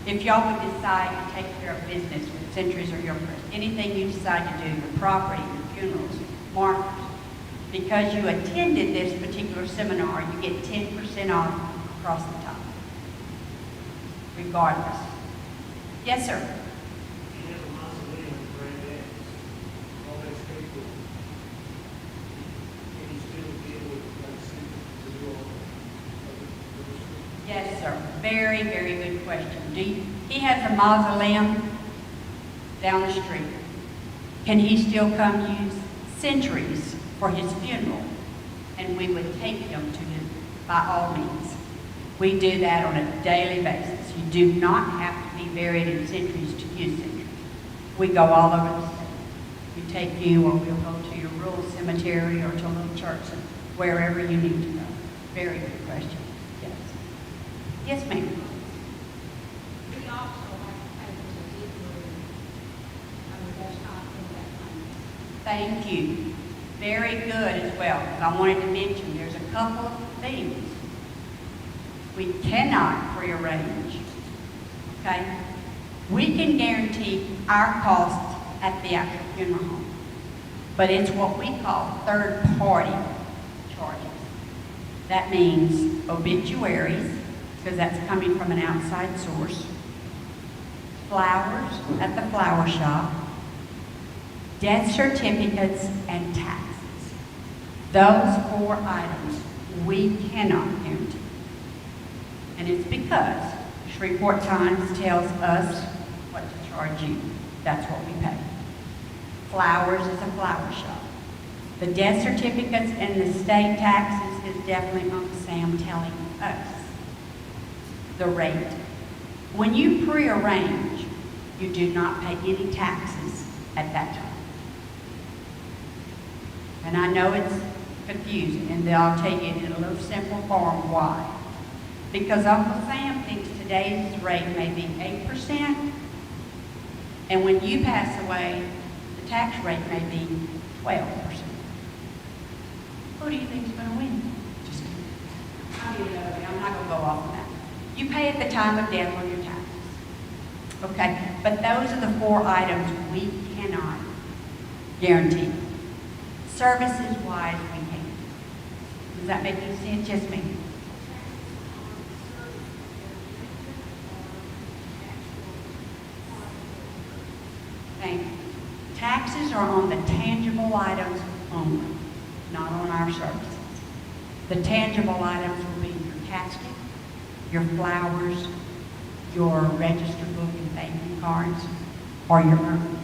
if y'all would decide to take care of business with Centuries or your first, anything you decide to do, your property, your funerals, markers, because you attended this particular seminar, you get 10% off across the top, regardless. Yes, sir. He has a mausoleum with granddad. All those people, can you still deal with like to do all Yes, sir. Very, very good question. He has a mausoleum down the street. Can he still come use Centuries for his funeral? And we would take him to him by all means. We do that on a daily basis. You do not have to be buried in Centuries to use Centuries. We go all over the state. We take you, or we'll go to your rural cemetery or to a little church, wherever you need to go. Very good question. Yes. Yes, ma'am. We also have to pay for the delivery. That's not in that money. Thank you. Very good as well. And I wanted to mention there's a couple of things we cannot prearrange. Okay? We can guarantee our costs at the actual funeral home, but it's what we call third-party charges. That means obituaries, because that's coming from an outside source, flowers at the flower shop, death certificates, and taxes. Those 4 items we cannot guarantee. And it's because Shreveport Times tells us what to charge you. That's what we pay. Flowers is a flower shop. The death certificates and the state taxes is definitely Uncle Sam telling us the rate. When you prearrange, you do not pay any taxes at that time. And I know it's confusing, and I'll tell you in a little simple form why. Because Uncle Sam thinks today's rate may be 8%, and when you pass away, the tax rate may be 12%. Who do you think is going to win? Just kidding. I'm not going to go off on that. You pay at the time of death on your taxes. Okay, but those are the 4 items we cannot guarantee. Services-wise, we can. Does that make any sense? Just me. Thank you. Taxes are on the tangible items only, not on our services. The tangible items will be your casket, your flowers, your register book and banking cards, or your urn.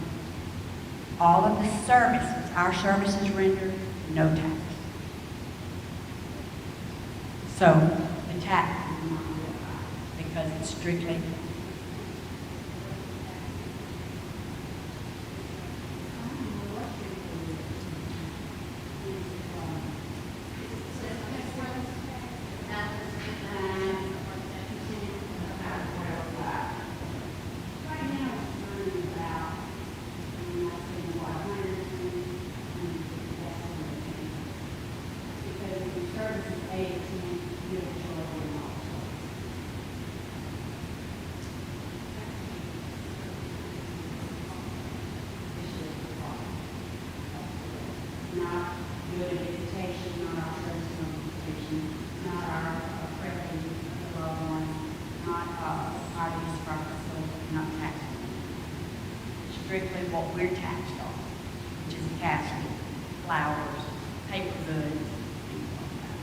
All of the services, our services render no tax. So the tax is not real high because it's strictly not good at visitation, not our service on visitation, not our preference of the loved ones, not our use of our facility, not taxes. Strictly what we're taxed on, which is casket, flowers, paper goods, things like that.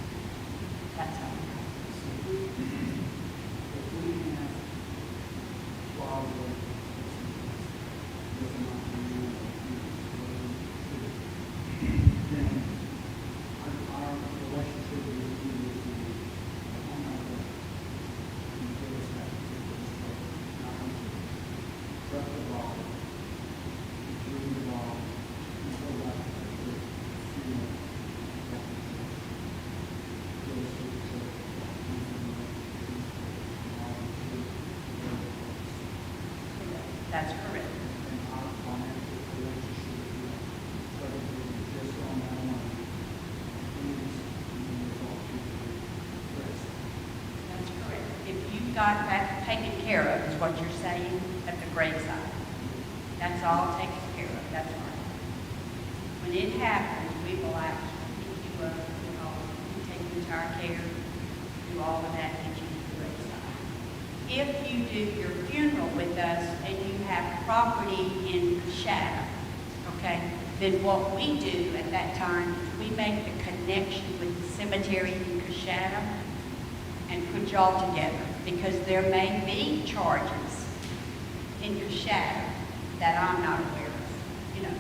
That's how we tax. That's correct. That's correct. If you've got that taken care of, is what you're saying, at the graveside. That's all taken care of. That's right. When it happens, we will actually pick you up, take you into our care, do all of that, get you to the graveside. If you do your funeral with us and you have property in shadow, okay, then what we do at that time is we make the connection with the cemetery in Coshada and put y'all together, because there may be charges in Coshada that I'm not aware of. You know,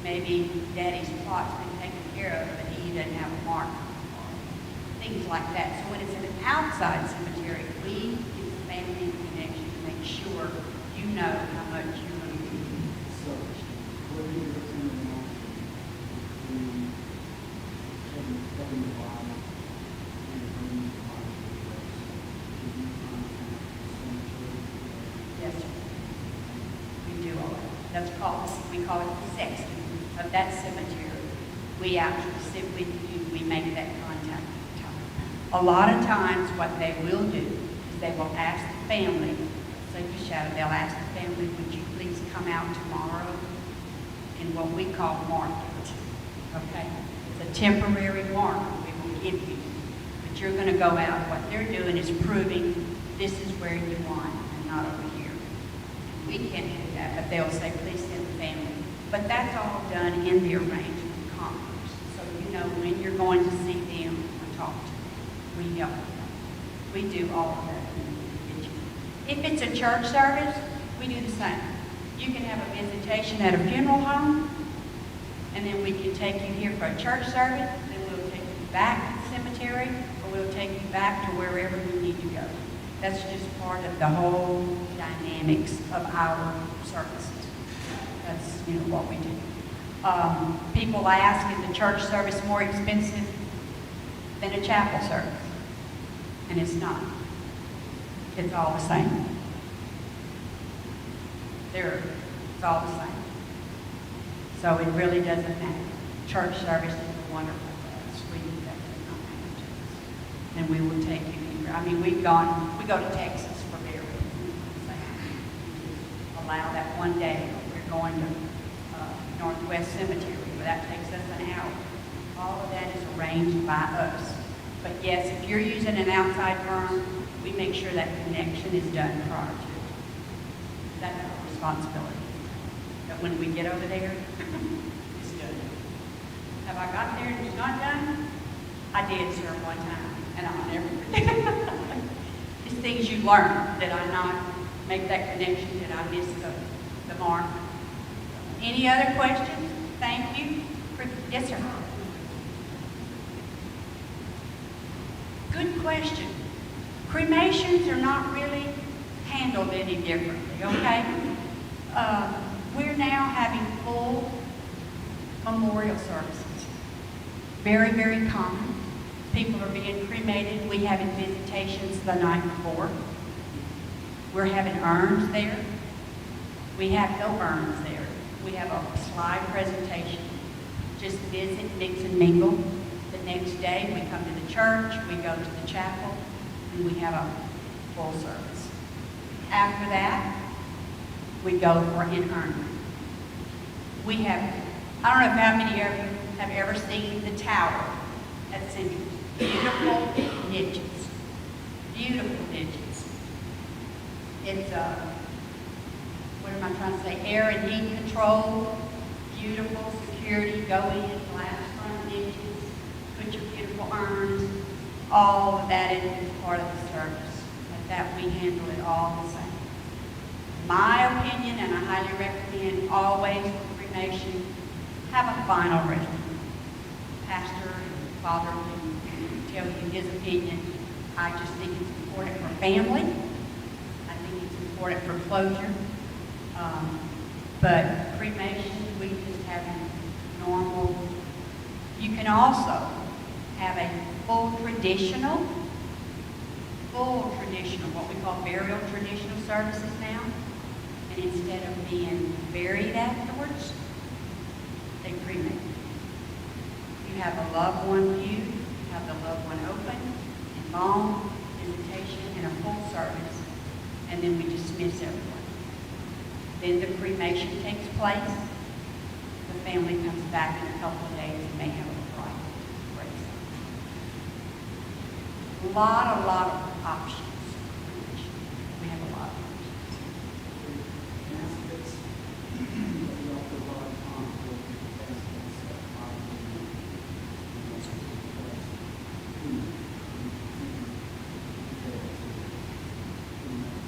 maybe Daddy's plot's been taken care of, but he doesn't have a mark, or things like that. So when it's an outside cemetery, we get the family connection to make sure you know how much you're going to get. So, what do you recommend now? Having the body and bringing the body to the place? Do you contact the cemetery? Yes, sir. We do all that. That's called, we call it the sexton of that cemetery. We actually simply, we make that contact at the time. A lot of times what they will do is they will ask the family, say Coshada, they'll ask the family, would you please come out tomorrow in what we call mark it, okay? It's a temporary marker we will give you, but you're going to go out. What they're doing is proving this is where you want and not over here. We can't do that, but they'll say, please send the family But that's all done in the arrangement conference, so you know when you're going to see them or talk to them. We help them. We do all of that. If it's a church service, we do the same. You can have a visitation at a funeral home, and then we can take you here for a church service, then we'll take you back to the cemetery, or we'll take you back to wherever you need to go. That's just part of the whole dynamics of our services. That's, what we do. People ask, is the church service more expensive than a chapel service? And it's not. It's all the same. It's all the same. So it really doesn't matter. Church service is wonderful for us. We do that does not matter to us. And we will take you anywhere. I mean, we go to Texas for burial. Allow that one day. We're going to Northwest Cemetery, but that takes us an hour. All of that is arranged by us. But yes, if you're using an outside firm, we make sure that connection is done prior to it. That's our responsibility. But when we get over there, it's done. Have I got there and it's not done? I did, sir, one time, and I'll never forget. It's things you learn. Did I not make that connection? Did I miss the mark? Any other questions? Thank you. Yes, sir. Good question. Cremations are not really handled any differently, okay? We're now having full memorial services. Very, very common. People are being cremated. We having visitations the night before. We're having urns there. We have no urns there. We have a slide presentation. Just visit, mix and mingle. The next day we come to the church, we go to the chapel, and we have a full service. After that, we go for interment. We have, I don't know how many of you have ever seen the tower at Central. Beautiful niches. Beautiful niches. It's what am I trying to say? Air and heat control. Beautiful security. Go in, glass front niches. Put your beautiful urns. All of that is part of the service. But that we handle it all the same. My opinion, and I highly recommend always for cremation, have a final restroom. Pastor and father can tell you his opinion. I just think it's important for family. I think it's important for closure. But cremation, we just have a normal. You can also have a full traditional, what we call burial traditional services now. And instead of being buried afterwards, they cremate. You have a loved one viewed, you have the loved one open, embalmed, visitation, and a full service. And then we dismiss everyone. Then the cremation takes place. The family comes back in a couple of days and may have a private gravesite. A lot of options. We have a lot of options. And that's, we offer a lot of time for aspects of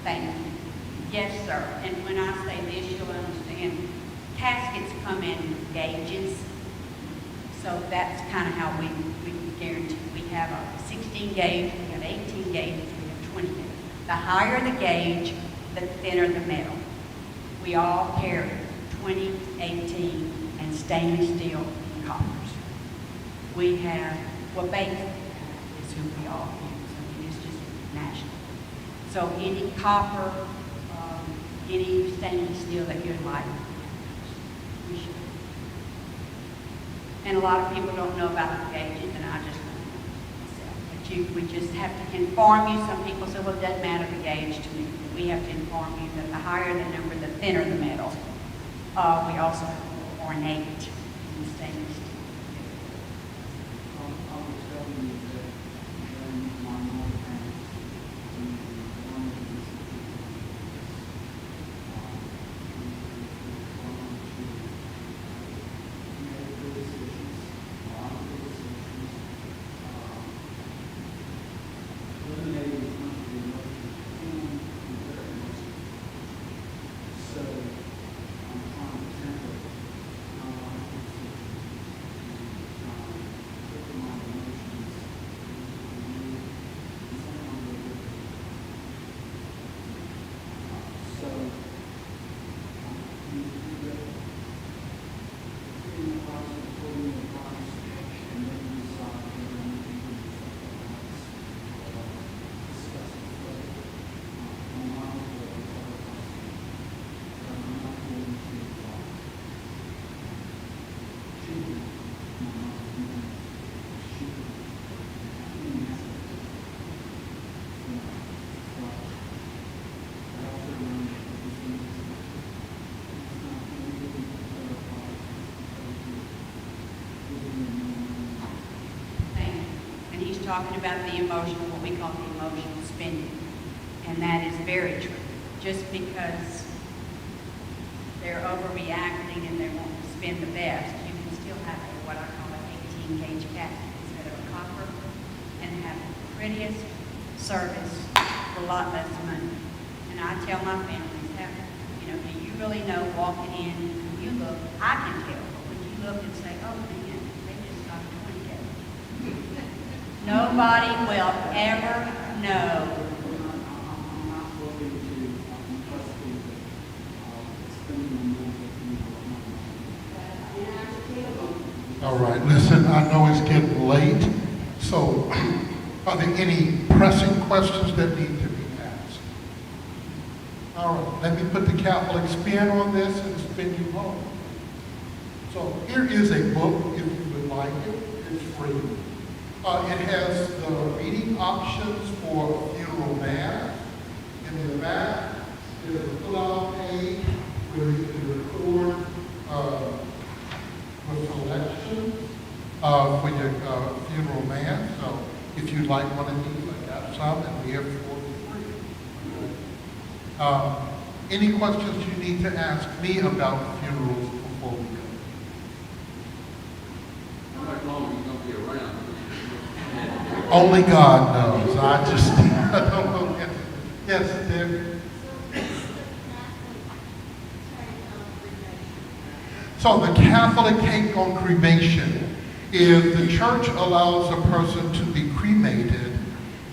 Thank you. Yes, sir. And when I say this, you'll understand. Caskets come in gauges. So that's kind of how we guarantee. We have a 16 gauge, we have 18 gauges, we have 20 gauges. The higher the gauge, the thinner the metal. We all carry 20, 18, and stainless steel and coppers. We have, basic is who we all use. I mean, it's just national. So any copper, any stainless steel that you'd like, we should. And a lot of people don't know about the gauges, and I just don't know myself. But we just have to inform you. Some people say, well, it doesn't matter the gauge to me. We have to inform you that the higher the number, the thinner the metal. We also have a more ornate in stainless steel. I will tell you that when my mom passed, one of the institutions, talking about the emotional, what we call the emotional spending. And that is very true. Just because they're overreacting and they want to spend the best, you can still have what I call an 18-gauge casket instead of a copper and have the prettiest service for a lot less money. And I tell my families, do you really know walking in, when you look, I can tell, but when you look and say, oh man, they just got 20 nobody will ever know. I'm not looking to impress people, spending on money. All right, listen, I know it's getting late, so are there any pressing questions that need to be asked? All right, let me put the Catholic spin on this and spin you home. So here is a book, if you would like it. It's free. It has the reading options for funeral mass. In the back, there's a pull-out page where you can record a selection for your funeral mass. So if you'd like one of these, I got some, and we have for free. Any questions you need to ask me about funerals before we go? How much longer are you going to be around? Only God knows. I just, I don't know. Yes, Deb. So the Catholic take on cremation is the church allows a person to be cremated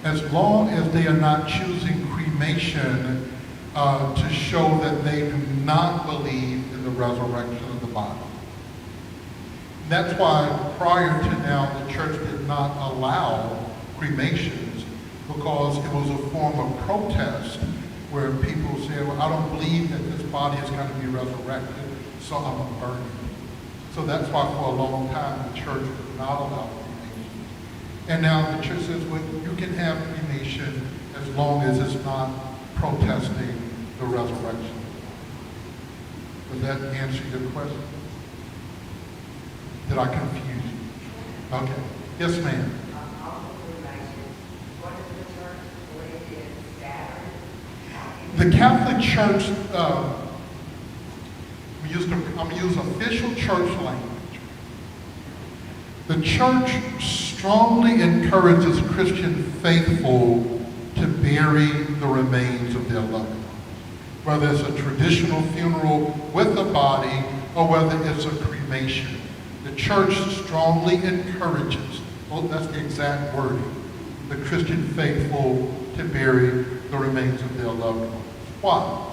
as long as they are not choosing cremation to show that they do not believe in the resurrection of the body. That's why prior to now the church did not allow cremations, because it was a form of protest where people said, well, I don't believe that this body is going to be resurrected, so I'm going to burn it. So that's why for a long time the church would not allow cremation. And now the church says, well, you can have cremation as long as it's not protesting the resurrection. Does that answer your question? Did I confuse you? Okay. Yes, ma'am. The Catholic Church, I'm going to use official church language. The church strongly encourages Christian faithful to bury the remains of their loved ones, whether it's a traditional funeral with a body or whether it's a cremation. The church strongly encourages, well, that's the exact wording, the Christian faithful to bury the remains of their loved ones. Why?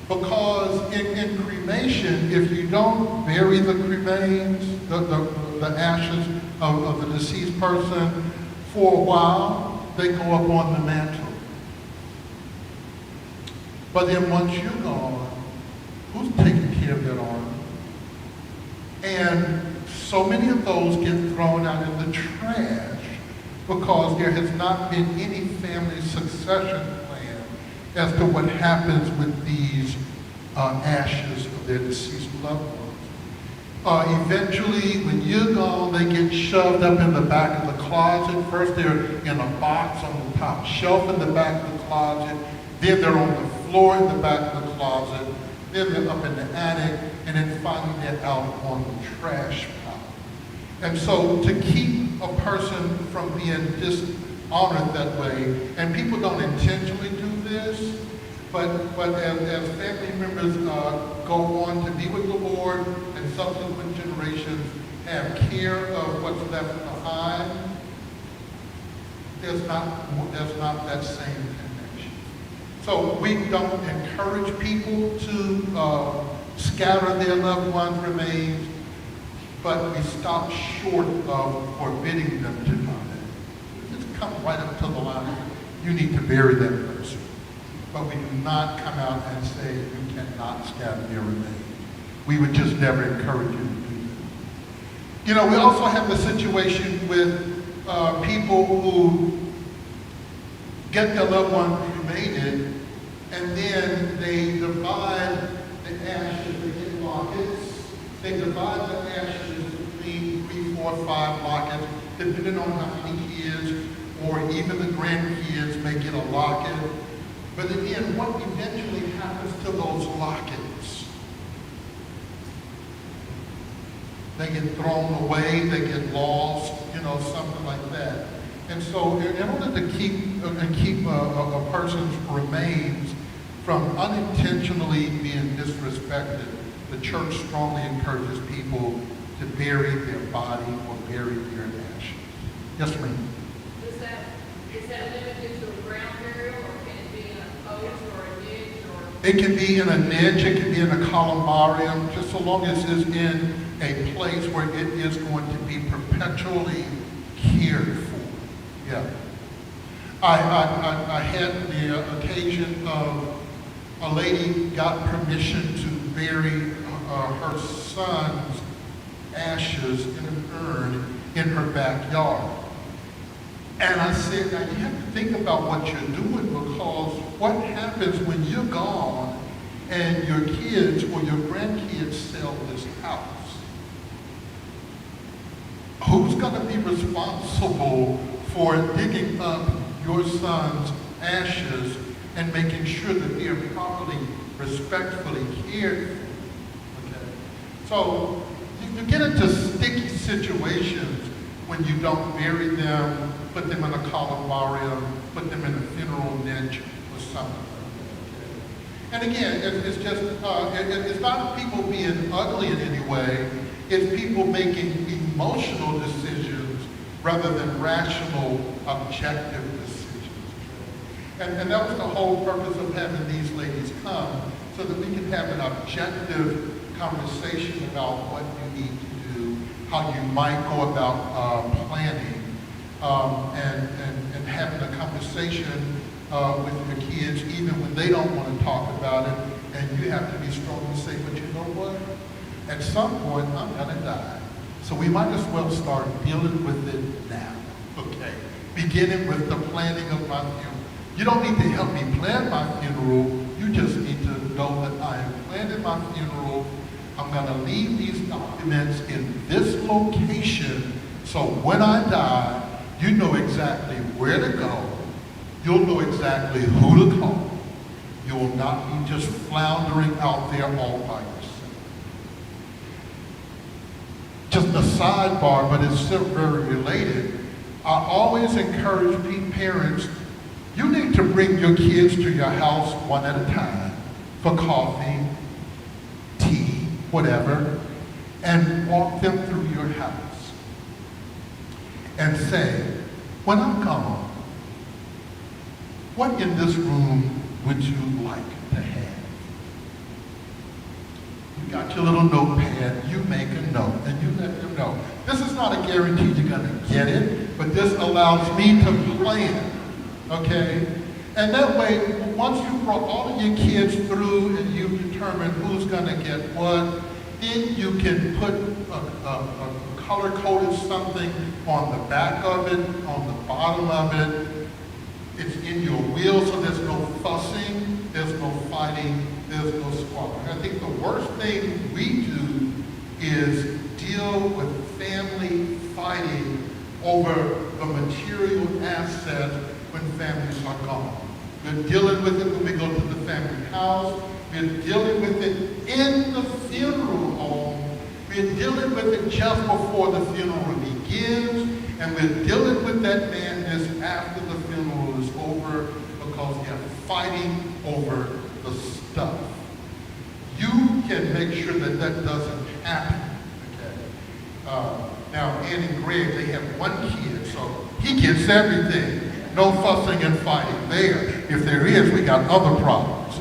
Because in cremation, if you don't bury the remains, the ashes of the deceased person for a while, they go up on the mantle. But then once you're gone, who's taking care of that arm? And so many of those get thrown out in the trash because there has not been any family succession plan as to what happens with these ashes of their deceased loved ones. Eventually, when you're gone, they get shoved up in the back of the closet. First, they're in a box on the top shelf in the back of the closet. Then they're on the floor in the back of the closet. Then they're up in the attic. And then finally, they're out on the trash pile. And so to keep a person from being dishonored that way, and people don't intentionally do this, but as family members go on to be with the Lord and subsequent generations have care of what's left behind, there's not that same connection. So we don't encourage people to scatter their loved ones' remains, but we stop short of forbidding them to do that. Just come right up to the line. You need to bury that person. But we do not come out and say you cannot scatter their remains. We would just never encourage you to do that. You know, we also have the situation with people who get their loved one cremated, and then they divide the ashes, they get lockets. They divide the ashes between 3, 4, 5 lockets, depending on how many years or even the grandkids may get a locket. But again, what eventually happens to those lockets? They get thrown away, they get lost, something like that. And so in order to keep a person's remains from unintentionally being disrespected, the church strongly encourages people to bury their body or bury their ashes. Yes, ma'am. Is that limited to a ground burial, or can it be in a post or a niche, or? It can be in a niche, it can be in a columbarium, just so long as it's in a place where it is going to be perpetually cared for. Yeah. I had the occasion of a lady got permission to bury her son's ashes in an urn in her backyard. And I said, now you have to think about what you're doing, because what happens when you're gone and your kids or your grandkids sell this house? Who's going to be responsible for digging up your son's ashes and making sure that they are properly, respectfully cared for? Okay. So you get into sticky situations when you don't bury them, put them in a columbarium, put them in a funeral niche or something. And again, it's just, it's not people being ugly in any way, it's people making emotional decisions rather than rational, objective decisions. And that was the whole purpose of having these ladies come, so that we can have an objective conversation about what you need to do, how you might go about planning, and having a conversation with your kids, even when they don't want to talk about it, and you have to be strong to say, but you know what? At some point, I'm going to die. So we might as well start dealing with it now, okay? Beginning with the planning of my funeral. You don't need to help me plan my funeral. You just need to know that I am planning my funeral. I'm going to leave these documents in this location, so when I die, you know exactly where to go. You'll know exactly who to call. You will not be just floundering out there all by yourself. Just a sidebar, but it's still very related. I always encourage parents, you need to bring your kids to your house one at a time for coffee, tea, whatever, and walk them through your house and say, when I'm gone, what in this room would you like to have? You got your little notepad, you make a note, and you let them know. This is not a guarantee you're going to get it, but this allows me to plan, okay? And that way, once you've brought all of your kids through and you've determined who's going to get what, then you can put a color-coded something on the back of it, on the bottom of it. It's in your will, so there's no fussing, there's no fighting, there's no squabbling. I think the worst thing we do is deal with family fighting over the material assets when families are gone. We're dealing with it when we go to the family house. We're dealing with it in the funeral home. We're dealing with it just before the funeral begins. And we're dealing with that madness after the funeral is over, because they're fighting over the stuff. You can make sure that that doesn't happen. Okay. Now, Ann and Greg, they have one kid, so he gets everything. No fussing and fighting there. If there is, we got other problems.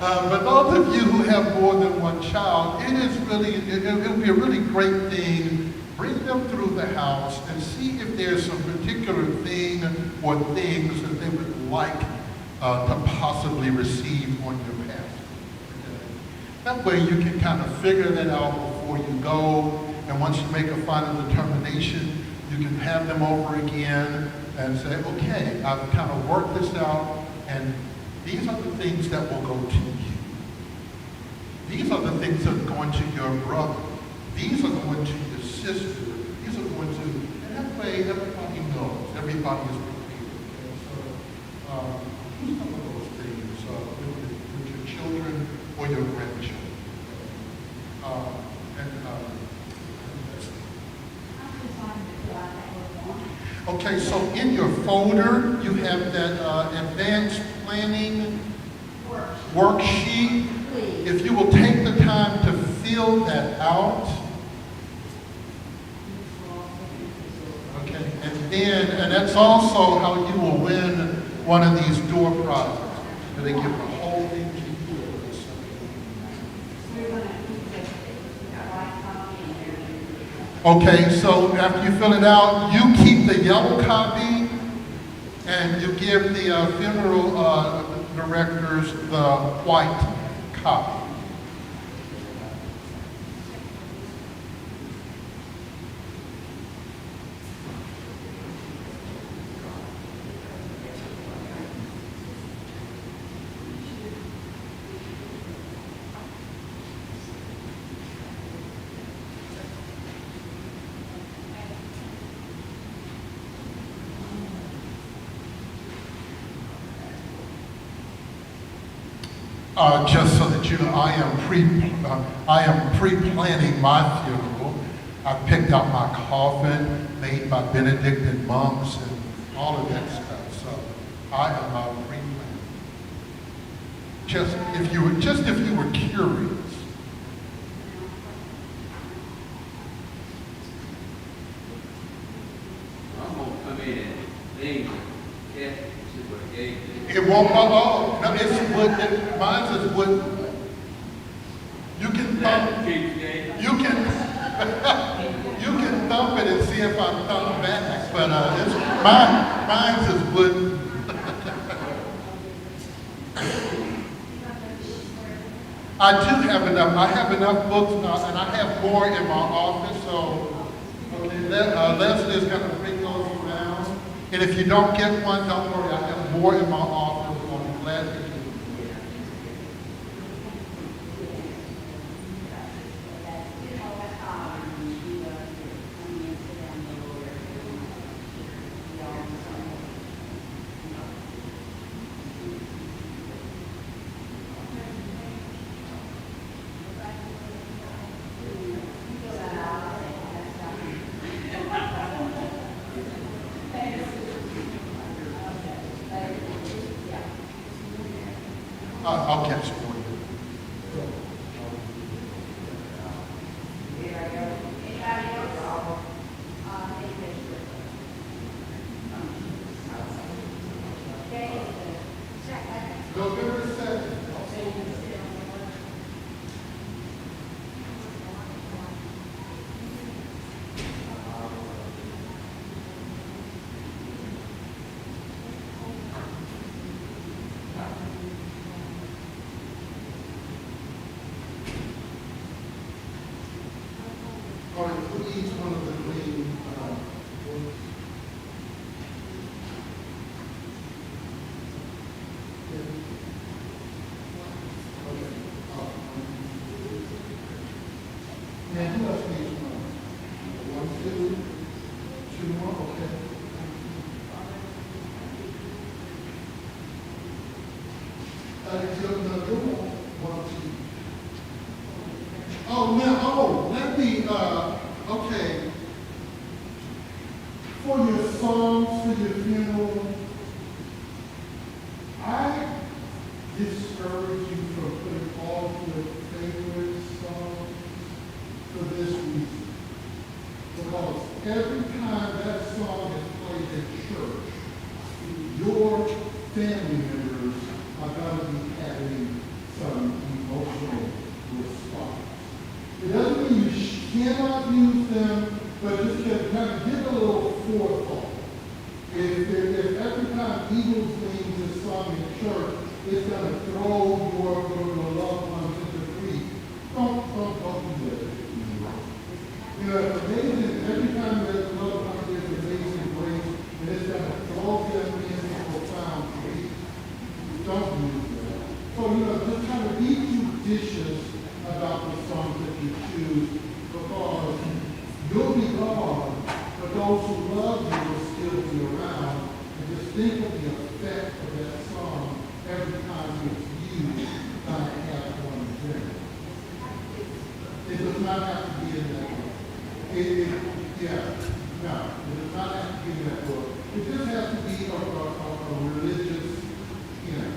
But those of you who have more than one child, it'll be a really great thing. Bring them through the house and see if there's some particular thing or things that they would like to possibly receive on your path. That way you can kind of figure that out before you go, and once you make a final determination, you can have them over again and say, okay, I've kind of worked this out, and these are the things that will go to you. These are the things that are going to your brother. These are going to your sister. These are going to, and that way everybody knows. everybody is prepared. Okay? So, do some of those things with your children or your grandchildren. Uh, and that's it. I'm just wanting to fill out that little form. Okay, so in your folder, you have that advanced planning worksheet. Please. If you will take the time to fill that out, okay, and that's also how you will win one of these door prizes. They give a whole thing to you. We're gonna keep the white copy in there. Okay, so after you fill it out, you keep the yellow copy and you give the funeral directors the white copy. Just so that you know, I am pre-planning my funeral. I picked out my coffin made by Benedictine monks and all of that stuff. So I am pre-planning. Just if you were curious. I'm gonna come in and lean, yeah, see what I gave you. It won't fall off. No, it's wood. Mine is wood. You can That thump. cheapskate. You can you can thump it and see if I thump back. But it's mine's is wood. I do have enough. I have enough books now, and I have more in my office. So, okay, Leslie is going to bring those around. And if you don't get one, don't worry. I have more in my office. I'll be glad to give you. I'll catch it for you. November 2nd. All right, put each one of the green books. And who else needs one? One, two more, okay. One, two. Let me, okay. For your songs, for your funeral, I discourage you from putting all of your favorite songs for this reason. Because every time that song is played in church, your family members are going to be having some emotional response. It doesn't mean you cannot use them, but just to kind of give a little forethought. If every time Eagles sings this song in church, it's going to throw your loved ones into grief, don't do that. You know, it's amazing. Every time there's a loved one, there's amazing grace, and it's going to throw them into profound grief. Don't use that. So, you know, just kind of be judicious about the songs that you choose, because you'll be gone, but those who love you will still be around. think of the effect of that song every time it's used, I have one drink. It does not have to be in that book. Yeah, no, it does not have to be in that book. It just has to be a religious hymn.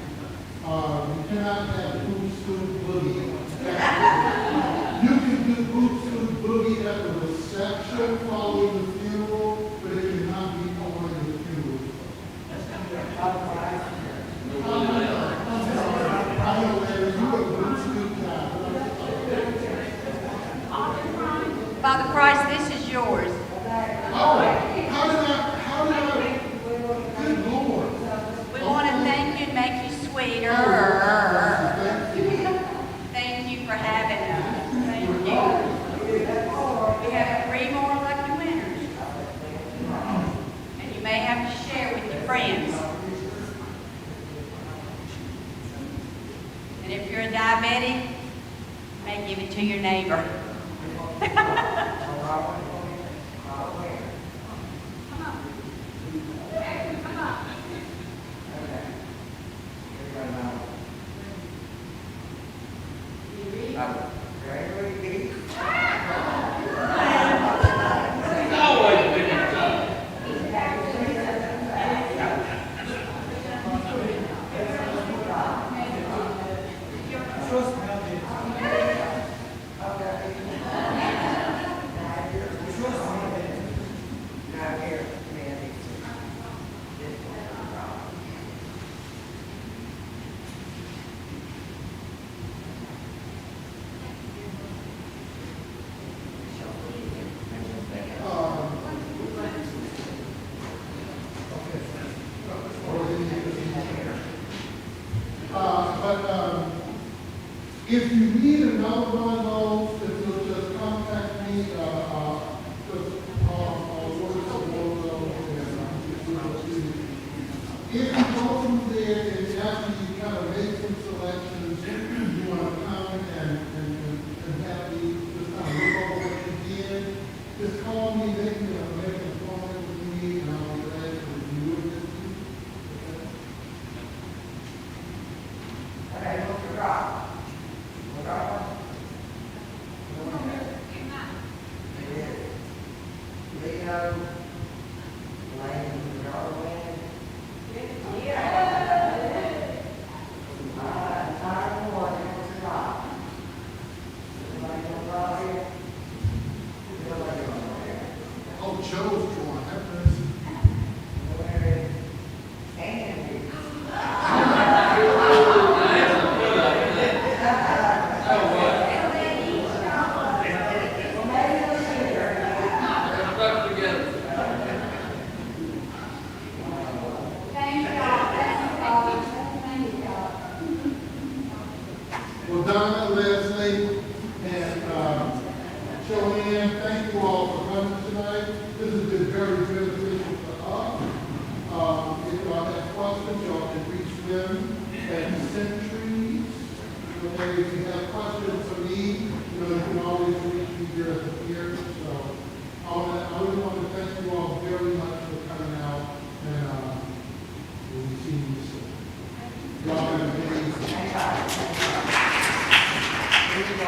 You cannot have Boot Scoot Boogie. You can do Boot Scoot Boogie at the reception following the funeral, but it cannot be following the funeral. I know, Larry, you are Boot Scoot guy. Father Price, this is yours. How did I, good Lord. We want to thank you and make you sweeter. Thank you for having us. Thank you. We have 3 more lucky winners. And you may have to share with your friends. And if you're a diabetic, you may give it to your neighbor. If you need another one of those, if you'll just contact me, just order some more of those. If you go through there and after you kind of make some selections, you want to come and have me just kind of look over what you did, just call me, make me make an appointment with me, and I'll be glad to review it with you. Okay, Mr. Rock. Leo, Lane, Darwin. Time one, Mr. Rock. Anybody know about it? Oh, Joe's drawing, that person. Where is Andy? Well, Donna, Leslie, and Joanne, thank you all for coming tonight. This has been very beneficial for us. If y'all have questions, y'all can reach them at Centuries. Okay, if you have questions for me, you can always reach me here at the pier. So I really want to thank you all very much for coming out, and we'll see you soon. Y'all have a good evening. There you go.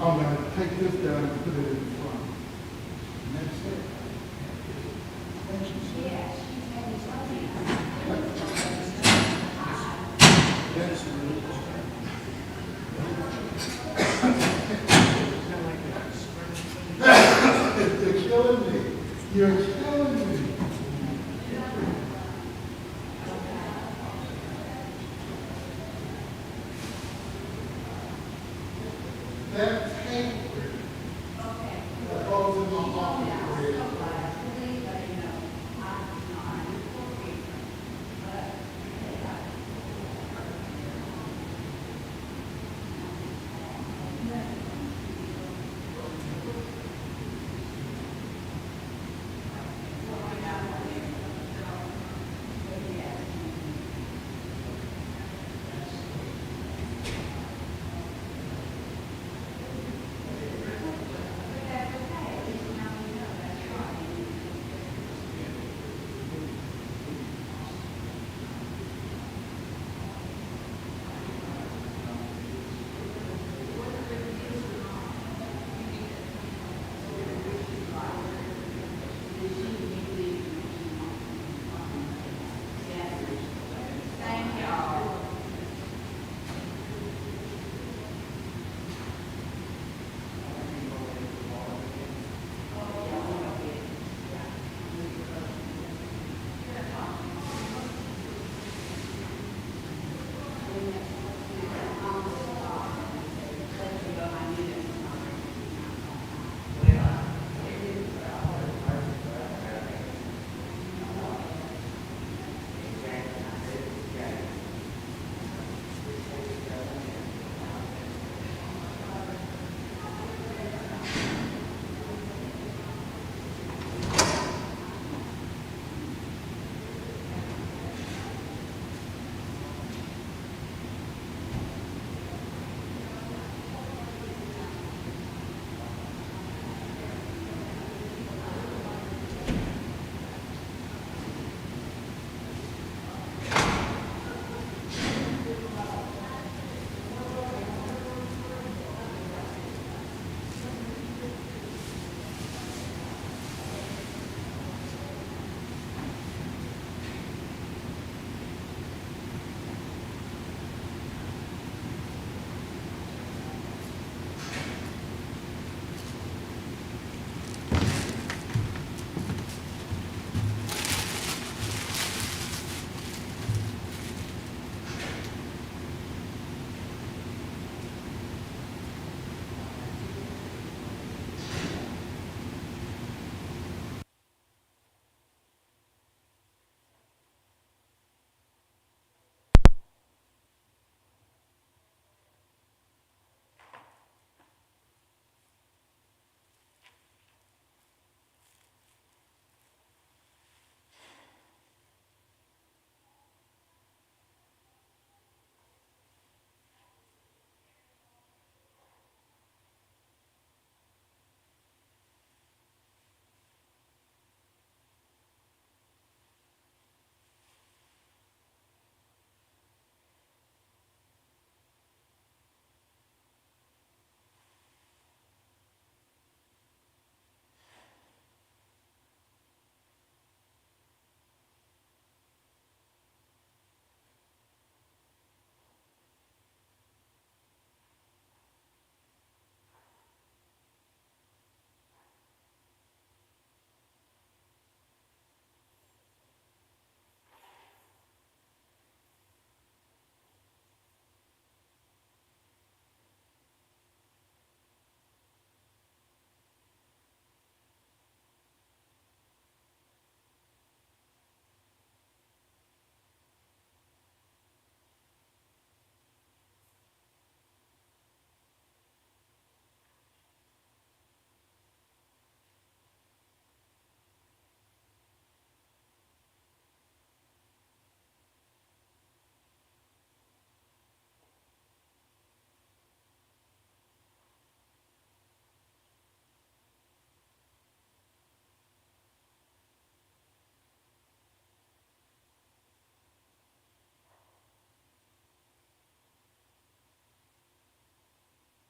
I'm going to take this down and put it in front. Next step. You're killing me. You're